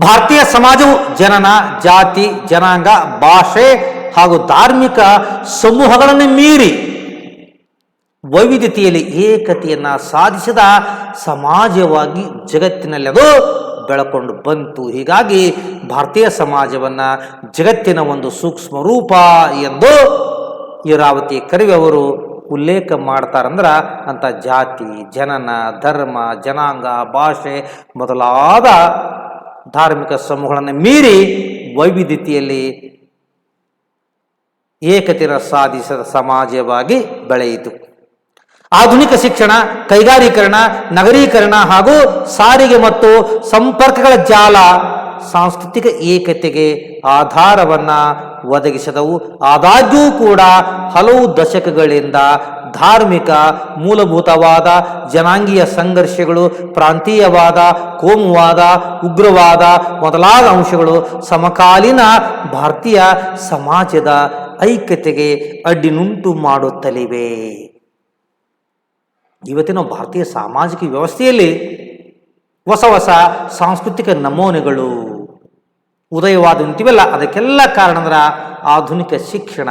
ಭಾರತೀಯ ಸಮಾಜವು ಜನನ, ಜಾತಿ, ಜನಾಂಗ, ಭಾಷೆ ಹಾಗೂ ಧಾರ್ಮಿಕ ಸಮೂಹಗಳನ್ನು ಮೀರಿ ವೈವಿಧ್ಯತೆಯಲ್ಲಿ ಏಕತೆಯನ್ನು ಸಾಧಿಸಿದ ಸಮಾಜವಾಗಿ ಜಗತ್ತಿನಲ್ಲಿ ಅದು ಬೆಳಕೊಂಡು ಬಂತು. ಹೀಗಾಗಿ ಭಾರತೀಯ ಸಮಾಜವನ್ನು ಜಗತ್ತಿನ ಒಂದು ಸೂಕ್ಷ್ಮ ರೂಪ ಎಂದು ಇರಾವತಿ ಕರವಿ ಅವರು ಉಲ್ಲೇಖ ಮಾಡ್ತಾರಂದ್ರೆ ಅಂತ ಜಾತಿ, ಜನನ, ಧರ್ಮ, ಜನಾಂಗ, ಭಾಷೆ ಮೊದಲಾದ ಧಾರ್ಮಿಕ ಸಮೂಹಗಳನ್ನು ಮೀರಿ ವೈವಿಧ್ಯತೆಯಲ್ಲಿ ಏಕತೆಯನ್ನು ಸಾಧಿಸಿದ ಸಮಾಜವಾಗಿ ಬೆಳೆಯಿತು. ಆಧುನಿಕ ಶಿಕ್ಷಣ, ಕೈಗಾರೀಕರಣ, ನಗರೀಕರಣ ಹಾಗೂ ಸಾರಿಗೆ ಮತ್ತು ಸಂಪರ್ಕಗಳ ಜಾಲ ಸಾಂಸ್ಕೃತಿಕ ಏಕತೆಗೆ ಆಧಾರವನ್ನ ಒದಗಿಸಿದವು. ಆದಾಗ್ಯೂ ಕೂಡ ಹಲವು ದಶಕಗಳಿಂದ ಧಾರ್ಮಿಕ, ಮೂಲಭೂತವಾದ, ಜನಾಂಗೀಯ ಸಂಘರ್ಷಗಳು, ಪ್ರಾಂತೀಯವಾದ, ಕೋಮುವಾದ, ಉಗ್ರವಾದ ಮೊದಲಾದ ಅಂಶಗಳು ಸಮಕಾಲೀನ ಭಾರತೀಯ ಸಮಾಜದ ಐಕ್ಯತೆಗೆ ಅಡ್ಡಿನುಂಟು ಮಾಡುತ್ತಲಿವೆ. ಇವತ್ತಿನ ಭಾರತೀಯ ಸಾಮಾಜಿಕ ವ್ಯವಸ್ಥೆಯಲ್ಲಿ ಹೊಸ ಹೊಸ ಸಾಂಸ್ಕೃತಿಕ ನಮೂನೆಗಳು ಉದಯವಾದ ನಿಂತಿವೆಲ್ಲ. ಅದಕ್ಕೆಲ್ಲ ಕಾರಣ ಅಂದ್ರೆ ಆಧುನಿಕ ಶಿಕ್ಷಣ,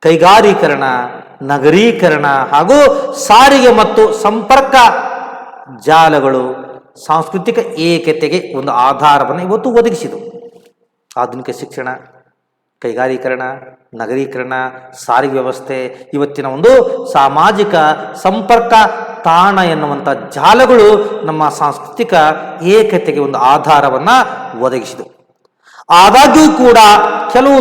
ಕೈಗಾರೀಕರಣ, ನಗರೀಕರಣ ಹಾಗೂ ಸಾರಿಗೆ ಮತ್ತು ಸಂಪರ್ಕ ಜಾಲಗಳು ಸಾಂಸ್ಕೃತಿಕ ಏಕತೆಗೆ ಒಂದು ಆಧಾರವನ್ನು ಇವತ್ತು ಒದಗಿಸಿದವು. ಆಧುನಿಕ ಶಿಕ್ಷಣ, ಕೈಗಾರೀಕರಣ, ನಗರೀಕರಣ, ಸಾರಿಗೆ ವ್ಯವಸ್ಥೆ ಇವತ್ತಿನ ಒಂದು ಸಾಮಾಜಿಕ ಸಂಪರ್ಕ ತಾಣ ಎನ್ನುವಂಥ ಜಾಲಗಳು ನಮ್ಮ ಸಾಂಸ್ಕೃತಿಕ ಏಕತೆಗೆ ಒಂದು ಆಧಾರವನ್ನು ಒದಗಿಸಿದವು. ಆದಾಗ್ಯೂ ಕೂಡ ಕೆಲವು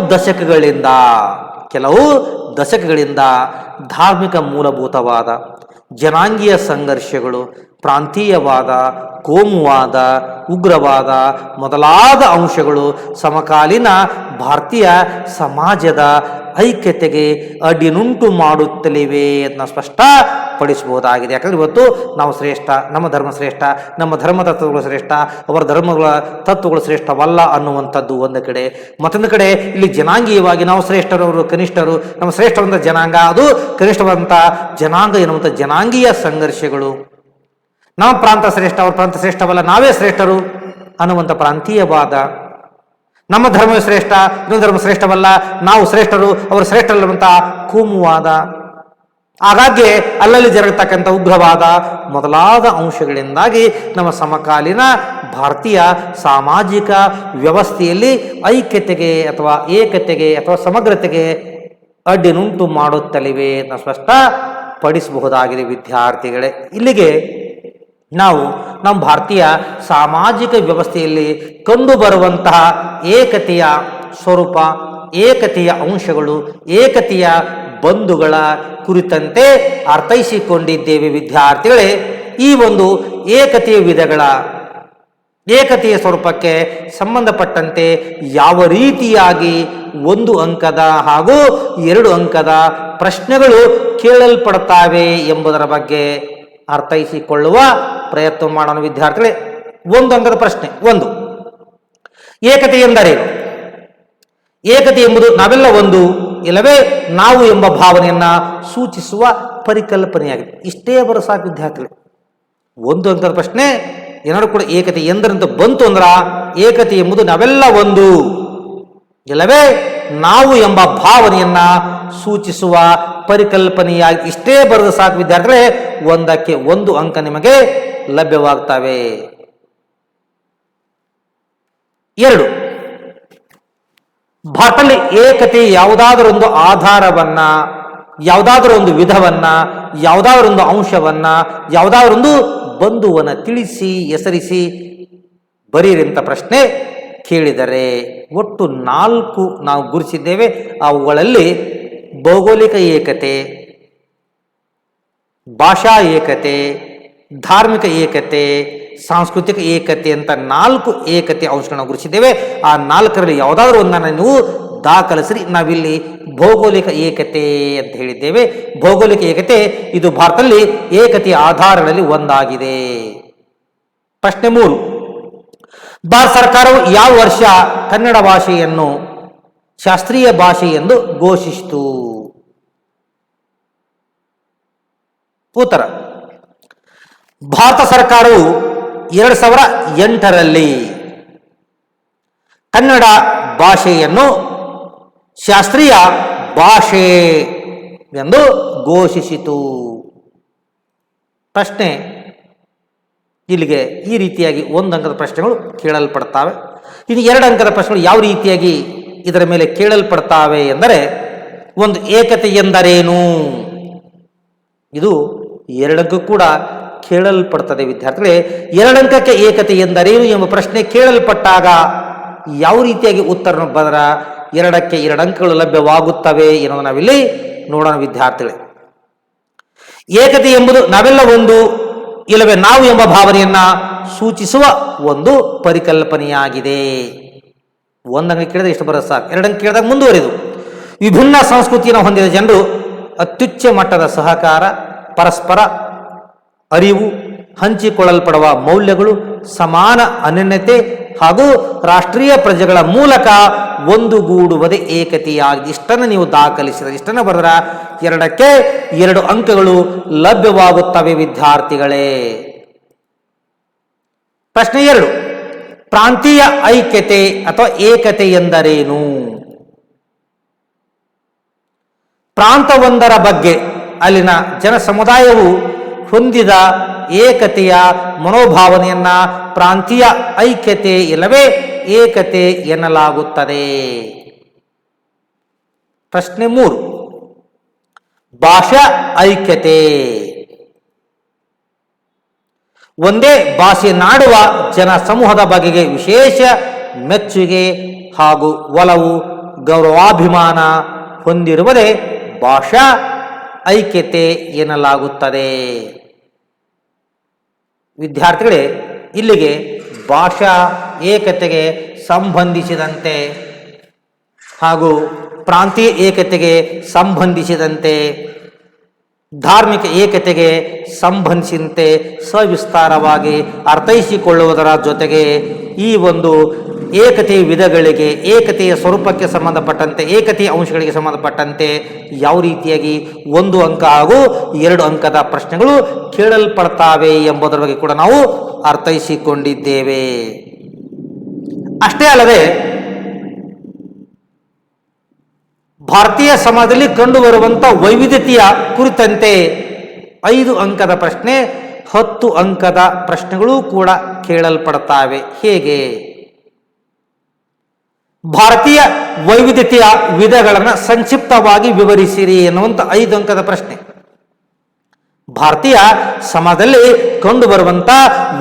ದಶಕಗಳಿಂದ ಧಾರ್ಮಿಕ ಮೂಲಭೂತವಾದ, ಜನಾಂಗೀಯ ಸಂಘರ್ಷಗಳು, ಪ್ರಾಂತೀಯವಾದ, ಕೋಮುವಾದ, ಉಗ್ರವಾದ ಮೊದಲಾದ ಅಂಶಗಳು ಸಮಕಾಲೀನ ಭಾರತೀಯ ಸಮಾಜದ ಐಕ್ಯತೆಗೆ ಅಡ್ಡಿನುಂಟು ಮಾಡುತ್ತಲಿವೆ ಅಂತ ಸ್ಪಷ್ಟಪಡಿಸಬಹುದಾಗಿದೆ. ಯಾಕಂದರೆ ಇವತ್ತು ನಾವು ಶ್ರೇಷ್ಠ, ನಮ್ಮ ಧರ್ಮ ಶ್ರೇಷ್ಠ, ನಮ್ಮ ಧರ್ಮ ತತ್ವಗಳು ಶ್ರೇಷ್ಠ, ಅವರ ಧರ್ಮಗಳ ತತ್ವಗಳು ಶ್ರೇಷ್ಠವಲ್ಲ ಅನ್ನುವಂಥದ್ದು ಒಂದು ಕಡೆ. ಮತ್ತೊಂದು ಕಡೆ ಇಲ್ಲಿ ಜನಾಂಗೀಯವಾಗಿ ನಾವು ಶ್ರೇಷ್ಠರು, ಅವರು ಕನಿಷ್ಠರು, ನಮ್ಮ ಶ್ರೇಷ್ಠವಂತ ಜನಾಂಗ, ಅದು ಕನಿಷ್ಠವಂತ ಜನಾಂಗ ಎನ್ನುವಂಥ ಜನಾಂಗೀಯ ಸಂಘರ್ಷಗಳು, ನಮ್ಮ ಪ್ರಾಂತ ಶ್ರೇಷ್ಠ, ಅವ್ರ ಪ್ರಾಂತ ಶ್ರೇಷ್ಠವಲ್ಲ, ನಾವೇ ಶ್ರೇಷ್ಠರು ಅನ್ನುವಂಥ ಪ್ರಾಂತೀಯವಾದ, ನಮ್ಮ ಧರ್ಮವೇ ಶ್ರೇಷ್ಠ, ಇನ್ನೊಂದು ಧರ್ಮ ಶ್ರೇಷ್ಠವಲ್ಲ, ನಾವು ಶ್ರೇಷ್ಠರು, ಅವರು ಶ್ರೇಷ್ಠರಲ್ಲವಂತ ಕೋಮುವಾದ, ಹಾಗಾಗಿ ಅಲ್ಲಲ್ಲಿ ಜರುಗತಕ್ಕಂಥ ಉಗ್ರವಾದ ಮೊದಲಾದ ಅಂಶಗಳಿಂದಾಗಿ ನಮ್ಮ ಸಮಕಾಲೀನ ಭಾರತೀಯ ಸಾಮಾಜಿಕ ವ್ಯವಸ್ಥೆಯಲ್ಲಿ ಐಕ್ಯತೆಗೆ ಅಥವಾ ಏಕತೆಗೆ ಅಥವಾ ಸಮಗ್ರತೆಗೆ ಅಡ್ಡಿನುಂಟು ಮಾಡುತ್ತಲಿವೆ ಅಂತ ಸ್ಪಷ್ಟಪಡಿಸಬಹುದಾಗಿದೆ ವಿದ್ಯಾರ್ಥಿಗಳೇ. ಇಲ್ಲಿಗೆ ನಾವು ನಮ್ಮ ಭಾರತೀಯ ಸಾಮಾಜಿಕ ವ್ಯವಸ್ಥೆಯಲ್ಲಿ ಕಂಡುಬರುವಂತಹ ಏಕತೆಯ ಸ್ವರೂಪ, ಏಕತೆಯ ಅಂಶಗಳು, ಏಕತೆಯ ಬಂಧುಗಳ ಕುರಿತಂತೆ ಅರ್ಥೈಸಿಕೊಂಡಿದ್ದೇವೆ ವಿದ್ಯಾರ್ಥಿಗಳೇ. ಈ ಒಂದು ಏಕತೆಯ ವಿಧಗಳ, ಏಕತೆಯ ಸ್ವರೂಪಕ್ಕೆ ಸಂಬಂಧಪಟ್ಟಂತೆ ಯಾವ ರೀತಿಯಾಗಿ 1 ಅಂಕದ ಹಾಗೂ 2 ಅಂಕದ ಪ್ರಶ್ನೆಗಳು ಕೇಳಲ್ಪಡ್ತಾವೆ ಎಂಬುದರ ಬಗ್ಗೆ ಅರ್ಥೈಸಿಕೊಳ್ಳುವ ಪ್ರಯತ್ನ ಮಾಡೋಣ ವಿದ್ಯಾರ್ಥಿಗಳೇ. 1 ಅಂಕದ ಪ್ರಶ್ನೆ 1. ಏಕತೆ ಎಂದರೇನು? ಏಕತೆ ಎಂಬುದು ನಾವೆಲ್ಲ ಒಂದು, ಇಲ್ಲವೇ ನಾವು ಎಂಬ ಭಾವನೆಯನ್ನ ಸೂಚಿಸುವ ಪರಿಕಲ್ಪನೆಯಾಗಿದೆ. ಇಷ್ಟೇ ಬರೋ ಸಾಕು ವಿದ್ಯಾರ್ಥಿಗಳೇ. 1 ಅಂಕದ ಪ್ರಶ್ನೆ ಏನಾದ್ರು ಕೂಡ ಏಕತೆ ಎಂದರಂತ ಬಂತು ಅಂದ್ರ ಏಕತೆ ಎಂಬುದು ನಾವೆಲ್ಲ ಒಂದು, ಇಲ್ಲವೇ ನಾವು ಎಂಬ ಭಾವನೆಯನ್ನ ಸೂಚಿಸುವ ಪರಿಕಲ್ಪನೆಯಾಗಿ ಇಷ್ಟೇ ಬರೆದ ಸಾಕು ವಿದ್ಯಾರ್ಥಿಗಳೇ. 1ಕ್ಕೆ 1 ಅಂಕ ನಿಮಗೆ ಲಭ್ಯವಾಗ್ತವೆ. 2. ಭಾರತದಲ್ಲಿ ಏಕತೆ ಯಾವುದಾದರೊಂದು ಆಧಾರವನ್ನ, ಯಾವುದಾದರೊಂದು ವಿಧವನ್ನ, ಯಾವುದಾದರೊಂದು ಅಂಶವನ್ನ, ಯಾವುದಾದರೊಂದು ಬಂಧುವನ್ನ ತಿಳಿಸಿ ಹೆಸರಿಸಿ ಬರೀರಿ ಅಂತ ಪ್ರಶ್ನೆ ಕೇಳಿದರೆ ಒಟ್ಟು 4 ನಾವು ಗುರುತಿಸಿದ್ದೇವೆ. ಅವುಗಳಲ್ಲಿ ಭೌಗೋಳಿಕ ಏಕತೆ, ಭಾಷಾ ಏಕತೆ, ಧಾರ್ಮಿಕ ಏಕತೆ, ಸಾಂಸ್ಕೃತಿಕ ಏಕತೆ ಅಂತ 4 ಏಕತೆ ಅಂಶಗಳನ್ನು ಗುರುತಿಸಿದ್ದೇವೆ. ಆ 4ರಲ್ಲಿ ಯಾವುದಾದ್ರೂ ಒಂದನ್ನು ನೀವು ದಾಖಲಿಸಿರಿ. ನಾವಿಲ್ಲಿ ಭೌಗೋಳಿಕ ಏಕತೆ ಅಂತ ಹೇಳಿದ್ದೇವೆ. ಭೌಗೋಳಿಕ ಏಕತೆ ಇದು ಭಾರತದಲ್ಲಿ ಏಕತೆಯ ಆಧಾರಗಳಲ್ಲಿ ಒಂದಾಗಿದೆ. ಪ್ರಶ್ನೆ 3. ಭಾರತ ಸರ್ಕಾರವು ಯಾವ ವರ್ಷ ಕನ್ನಡ ಭಾಷೆಯನ್ನು ಶಾಸ್ತ್ರೀಯ ಭಾಷೆ ಎಂದು ಘೋಷಿಸಿತು? ಉತ್ತರ: ಭಾರತ ಸರ್ಕಾರವು 2008ರಲ್ಲಿ ಕನ್ನಡ ಭಾಷೆಯನ್ನು ಶಾಸ್ತ್ರೀಯ ಭಾಷೆ ಎಂದು ಘೋಷಿಸಿತು. ಪ್ರಶ್ನೆ ಇಲ್ಲಿಗೆ ಈ ರೀತಿಯಾಗಿ 1 ಅಂಕದ ಪ್ರಶ್ನೆಗಳು ಕೇಳಲ್ಪಡ್ತಾವೆ. ಇನ್ನು 2 ಅಂಕದ ಪ್ರಶ್ನೆಗಳು ಯಾವ ರೀತಿಯಾಗಿ ಇದರ ಮೇಲೆ ಕೇಳಲ್ಪಡ್ತಾವೆ ಎಂದರೆ, 1. ಏಕತೆ ಎಂದರೇನು? ಇದು 2 ಅಂಕ ಕೂಡ ಕೇಳಲ್ಪಡ್ತದೆ ವಿದ್ಯಾರ್ಥಿಗಳೇ. 2 ಅಂಕಕ್ಕೆ ಏಕತೆ ಎಂದರೇನು ಎಂಬ ಪ್ರಶ್ನೆ ಕೇಳಲ್ಪಟ್ಟಾಗ ಯಾವ ರೀತಿಯಾಗಿ ಉತ್ತರ ಬದರ 2ಕ್ಕೆ 2 ಅಂಕಗಳು ಲಭ್ಯವಾಗುತ್ತವೆ ಎನ್ನುವುದು ನಾವಿಲ್ಲಿ ನೋಡೋಣ ವಿದ್ಯಾರ್ಥಿಗಳೇ. ಏಕತೆ ಎಂಬುದು ನಾವೆಲ್ಲ ಒಂದು, ಇಲ್ಲವೇ ನಾವು ಎಂಬ ಭಾವನೆಯನ್ನ ಸೂಚಿಸುವ ಒಂದು ಪರಿಕಲ್ಪನೆಯಾಗಿದೆ. 1 ಅಂಕ ಕೇಳಿದ್ರೆ ಇಷ್ಟು ಬರೋದು ಸಾಕು. 2 ಅಂಕ ಕೇಳಿದಾಗ ಮುಂದುವರಿದು, ವಿಭಿನ್ನ ಸಂಸ್ಕೃತಿಯನ್ನು ಹೊಂದಿದ ಜನರು ಅತ್ಯುಚ್ಚ ಮಟ್ಟದ ಸಹಕಾರ, ಪರಸ್ಪರ ಅರಿವು, ಹಂಚಿಕೊಳ್ಳಲ್ಪಡುವ ಮೌಲ್ಯಗಳು, ಸಮಾನ ಅನನ್ಯತೆ ಹಾಗೂ ರಾಷ್ಟ್ರೀಯ ಪ್ರಜೆಗಳ ಮೂಲಕ ಒಂದುಗೂಡುವುದೇ ಏಕತೆಯಾಗಿದೆ. ಇಷ್ಟನ್ನು ನೀವು ದಾಖಲಿಸಿದರೆ, ಇಷ್ಟನ್ನು ಬರೆದರ 2ಕ್ಕೆ 2 ಅಂಕಗಳು ಲಭ್ಯವಾಗುತ್ತವೆ ವಿದ್ಯಾರ್ಥಿಗಳೇ. ಪ್ರಶ್ನೆ 2. ಪ್ರಾಂತೀಯ ಐಕ್ಯತೆ ಅಥವಾ ಏಕತೆ ಎಂದರೇನು? ಪ್ರಾಂತವೊಂದರ ಬಗ್ಗೆ ಅಲ್ಲಿನ ಜನ ಸಮುದಾಯವು ಹೊಂದಿದ ಏಕತೆಯ ಮನೋಭಾವನೆಯನ್ನ ಪ್ರಾಂತೀಯ ಐಕ್ಯತೆ ಇಲ್ಲವೇ ಏಕತೆ ಎನ್ನಲಾಗುತ್ತದೆ. ಪ್ರಶ್ನೆ 3. ಭಾಷಾ ಐಕ್ಯತೆ. ಒಂದೇ ಭಾಷೆಯನ್ನಾಡುವ ಜನ ಸಮೂಹದ ಬಗೆಗೆ ವಿಶೇಷ ಮೆಚ್ಚುಗೆ ಹಾಗೂ ಒಲವು, ಗೌರವಾಭಿಮಾನ ಹೊಂದಿರುವುದೇ ಭಾಷಾ ಐಕ್ಯತೆ ಎನ್ನಲಾಗುತ್ತದೆ. ವಿದ್ಯಾರ್ಥಿಗಳೇ, ಇಲ್ಲಿಗೆ ಭಾಷಾ ಏಕತೆಗೆ ಸಂಬಂಧಿಸಿದಂತೆ ಹಾಗೂ ಪ್ರಾಂತೀಯ ಏಕತೆಗೆ ಸಂಬಂಧಿಸಿದಂತೆ, ಧಾರ್ಮಿಕ ಏಕತೆಗೆ ಸಂಬಂಧಿಸಿದಂತೆ ಸವಿಸ್ತಾರವಾಗಿ ಅರ್ಥೈಸಿಕೊಳ್ಳುವುದರ ಜೊತೆಗೆ ಈ ಒಂದು ಏಕತೆಯ ವಿಧಗಳಿಗೆ, ಏಕತೆಯ ಸ್ವರೂಪಕ್ಕೆ ಸಂಬಂಧಪಟ್ಟಂತೆ, ಏಕತೆಯ ಅಂಶಗಳಿಗೆ ಸಂಬಂಧಪಟ್ಟಂತೆ ಯಾವ ರೀತಿಯಾಗಿ 1 ಅಂಕ ಹಾಗೂ 2 ಅಂಕದ ಪ್ರಶ್ನೆಗಳು ಕೇಳಲ್ಪಡ್ತಾವೆ ಎಂಬುದರ ಬಗ್ಗೆ ಕೂಡ ನಾವು ಅರ್ಥೈಸಿಕೊಂಡಿದ್ದೇವೆ. ಅಷ್ಟೇ ಅಲ್ಲದೆ ಭಾರತೀಯ ಸಮಾಜದಲ್ಲಿ ಕಂಡುಬರುವಂತಹ ವೈವಿಧ್ಯತೆಯ ಕುರಿತಂತೆ 5 ಅಂಕದ ಪ್ರಶ್ನೆ, 10 ಅಂಕದ ಪ್ರಶ್ನೆಗಳು ಕೂಡ ಕೇಳಲ್ಪಡ್ತಾವೆ. ಹೇಗೆ? ಭಾರತೀಯ ವೈವಿಧ್ಯತೆಯ ವಿಧಗಳನ್ನು ಸಂಕ್ಷಿಪ್ತವಾಗಿ ವಿವರಿಸಿರಿ ಎನ್ನುವಂತ 5 ಅಂಕದ ಪ್ರಶ್ನೆ. ಭಾರತೀಯ ಸಮಾಜದಲ್ಲಿ ಕಂಡುಬರುವಂತ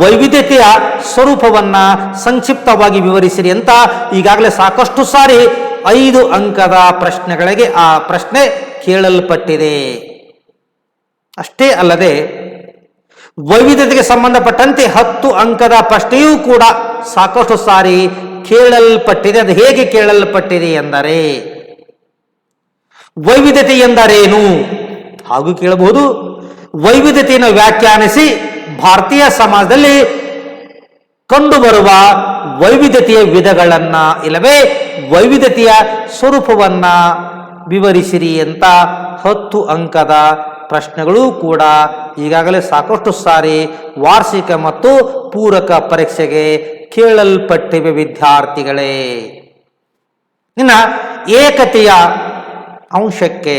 ವೈವಿಧ್ಯತೆಯ ಸ್ವರೂಪವನ್ನ ಸಂಕ್ಷಿಪ್ತವಾಗಿ ವಿವರಿಸಿರಿ ಅಂತ ಈಗಾಗಲೇ ಸಾಕಷ್ಟು ಸಾರಿ 5 ಅಂಕದ ಪ್ರಶ್ನೆಗಳಿಗೆ ಆ ಪ್ರಶ್ನೆ ಕೇಳಲ್ಪಟ್ಟಿದೆ. ಅಷ್ಟೇ ಅಲ್ಲದೆ ವೈವಿಧ್ಯತೆಗೆ ಸಂಬಂಧಪಟ್ಟಂತೆ 10 ಅಂಕದ ಪ್ರಶ್ನೆಯೂ ಕೂಡ ಸಾಕಷ್ಟು ಸಾರಿ ಕೇಳಲ್ಪಟ್ಟಿದೆ. ಅದು ಹೇಗೆ ಕೇಳಲ್ಪಟ್ಟಿದೆ ಎಂದರೆ, ವೈವಿಧ್ಯತೆ ಎಂದರೇನು ಹಾಗೂ ಕೇಳಬಹುದು. ವೈವಿಧ್ಯತೆಯನ್ನು ವ್ಯಾಖ್ಯಾನಿಸಿ ಭಾರತೀಯ ಸಮಾಜದಲ್ಲಿ ಕಂಡುಬರುವ ವೈವಿಧ್ಯತೆಯ ವಿಧಗಳನ್ನ ಇಲ್ಲವೇ ವೈವಿಧ್ಯತೆಯ ಸ್ವರೂಪವನ್ನ ವಿವರಿಸಿರಿ ಅಂತ 10 ಅಂಕದ ಪ್ರಶ್ನೆಗಳು ಕೂಡ ಈಗಾಗಲೇ ಸಾಕಷ್ಟು ಸಾರಿ ವಾರ್ಷಿಕ ಮತ್ತು ಪೂರಕ ಪರೀಕ್ಷೆಗೆ ಕೇಳಲ್ಪಟ್ಟಿವೆ ವಿದ್ಯಾರ್ಥಿಗಳೇ. ಇನ್ನು ಏಕತೆಯ ಅಂಶಕ್ಕೆ,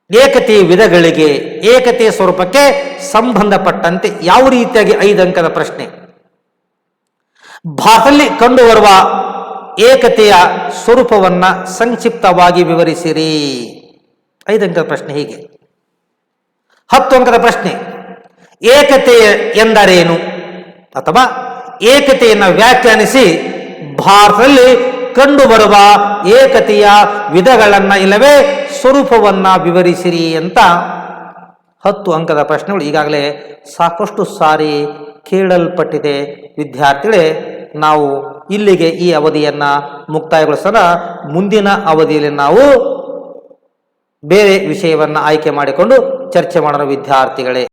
ಏಕತೆಯ ವಿಧಗಳಿಗೆ, ಏಕತೆಯ ಸ್ವರೂಪಕ್ಕೆ ಸಂಬಂಧಪಟ್ಟಂತೆ ಯಾವ ರೀತಿಯಾಗಿ 5 ಅಂಕದ ಪ್ರಶ್ನೆ. ಭಾರತದಲ್ಲಿ ಕಂಡುಬರುವ ಏಕತೆಯ ಸ್ವರೂಪವನ್ನ ಸಂಕ್ಷಿಪ್ತವಾಗಿ ವಿವರಿಸಿರಿ. 5 ಅಂಕದ ಪ್ರಶ್ನೆ ಹೀಗೆ. 10 ಅಂಕದ ಪ್ರಶ್ನೆ, ಏಕತೆ ಎಂದರೇನು ಅಥವಾ ಏಕತೆಯನ್ನು ವ್ಯಾಖ್ಯಾನಿಸಿ ಭಾರತದಲ್ಲಿ ಕಂಡುಬರುವ ಏಕತೆಯ ವಿಧಗಳನ್ನ ಇಲ್ಲವೇ ಸ್ವರೂಪವನ್ನ ವಿವರಿಸಿರಿ ಅಂತ 10 ಅಂಕದ ಪ್ರಶ್ನೆಗಳು ಈಗಾಗಲೇ ಸಾಕಷ್ಟು ಸಾರಿ ಕೇಳಲ್ಪಟ್ಟಿದೆ. ವಿದ್ಯಾರ್ಥಿಗಳೇ, ನಾವು ಇಲ್ಲಿಗೆ ಈ ಅವಧಿಯನ್ನ ಮುಕ್ತಾಯಗೊಳಿಸೋಣ. ಮುಂದಿನ ಅವಧಿಯಲ್ಲಿ ನಾವು ಬೇರೆ ವಿಷಯವನ್ನ ಆಯ್ಕೆ ಮಾಡಿಕೊಂಡು ಚರ್ಚೆ ಮಾಡೋಣ ವಿದ್ಯಾರ್ಥಿಗಳೇ.